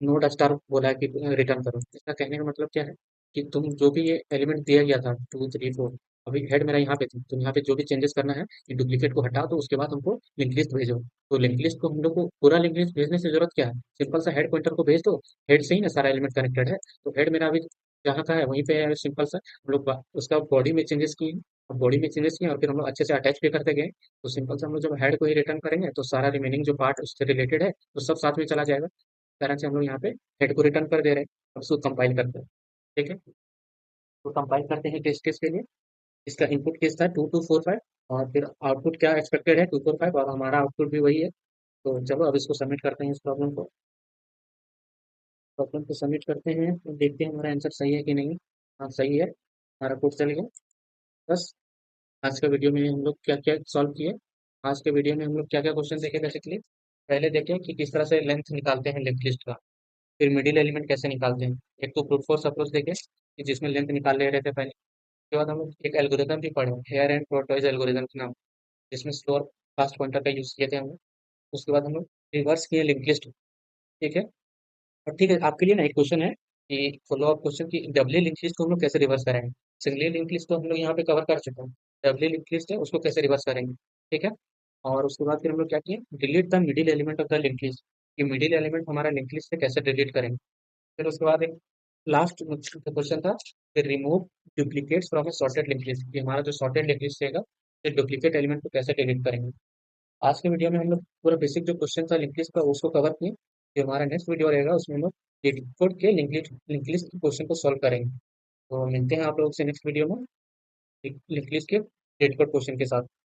नोड स्टार बोला है कि रिटर्न करो। इसका कहने का मतलब क्या है कि तुम जो भी ये एलिमेंट दिया गया था टू थ्री फोर, अभी हेड मेरा यहाँ पे थी, तुम यहाँ पे जो भी चेंजेस करना है कि डुप्लीकेट को हटा दो, उसके बाद हमको लिंक लिस्ट भेजो। तो लिंक लिस्ट को हम लोग को पूरा लिंक लिस्ट भेजने से जरूरत क्या है, सिंपल सा हेड पॉइंटर को भेज दो, हेड से ही ना सारा एलिमेंट कनेक्टेड है। तो हेड मेरा अभी जहाँ का है वहीं पे है, सिंपल सा हम लोग उसका बॉडी में चेंजेस किए, और बॉडी में चेंजेस किए और फिर हम लोग अच्छे से अटैच भी करते गए। तो सिंपल से हम लोग जब हेड को ही रिटर्न करेंगे तो सारा रिमेनिंग जो पार्ट उससे रिलेटेड है तो सब साथ में चला जाएगा। इस तरह से हम लोग यहाँ पे हेड को रिटर्न कर दे रहे हैं। अब उसको कंपाइल करते हैं। ठीक है, तो कंपाइल करते हैं टेस्ट केस के लिए। इसका इनपुट केस था 2245, और फिर आउटपुट क्या एक्सपेक्टेड है 245, और हमारा आउटपुट भी वही है। तो चलो अब इसको सबमिट करते हैं इस प्रॉब्लम को। प्रॉब्लम को सबमिट करते हैं और देखते हैं हमारा आंसर सही है कि नहीं। हाँ, सही है, हमारा कोड चल गया। बस आज के वीडियो में हम लोग क्या क्या सॉल्व किए। आज के वीडियो में हम लोग क्या क्या क्वेश्चन देखे बेसिकली। पहले देखें कि किस तरह से लेंथ निकालते हैं लिंक लिस्ट का। फिर मिडिल एलिमेंट कैसे निकालते हैं। एक तो ब्रूट फोर्स अप्रोच देखे कि जिसमें लेंथ निकाल ले रहे थे पहले। उसके बाद हम लोग एक एल्गोरिथम भी पढ़े, हेयर एंड टॉर्टोइज एल्गोरिथम के नाम, जिसमें स्लो और फास्ट पॉइंटर का यूज किए थे हम लोग। उसके बाद हम लोग रिवर्स किए लिंक लिस्ट। ठीक है। और ठीक है, आपके लिए ना एक क्वेश्चन है कि फॉलो अप क्वेश्चन की डब्ल्यू लिंक लिस्ट को हम लोग कैसे रिवर्स करेंगे। सिंगली लिंक लिस्ट तो हम लोग यहाँ पे कवर कर चुके हैं। डब्ल्यू लिंक लिस्ट है, उसको कैसे रिवर्स करेंगे। ठीक है। और उसके बाद फिर हम लोग क्या किए, delete the middle element of the link list, कि मिडिल एलिमेंट हमारा लिंक लिस्ट से कैसे डिलीट करेंगे। फिर उसके बाद एक लास्ट क्वेश्चन था, फिर remove duplicates from A sorted link list, कि हमारा जो सॉर्टेड लिंक लिस्ट रहेगा फिर डुप्लीकेट एलिमेंट को कैसे डिलीट करेंगे। आज के वीडियो में हम लोग पूरा बेसिक जो क्वेश्चन था लिंक लिस्ट का उसको कवर किए। जो हमारा नेक्स्ट वीडियो रहेगा उसमें हम लोग लिंक के लिंक लिस्ट क्वेश्चन को सॉल्व करेंगे। तो मिलते हैं आप लोगों से नेक्स्ट वीडियो में लिंक लिस्ट के डेट कोड क्वेश्चन के साथ।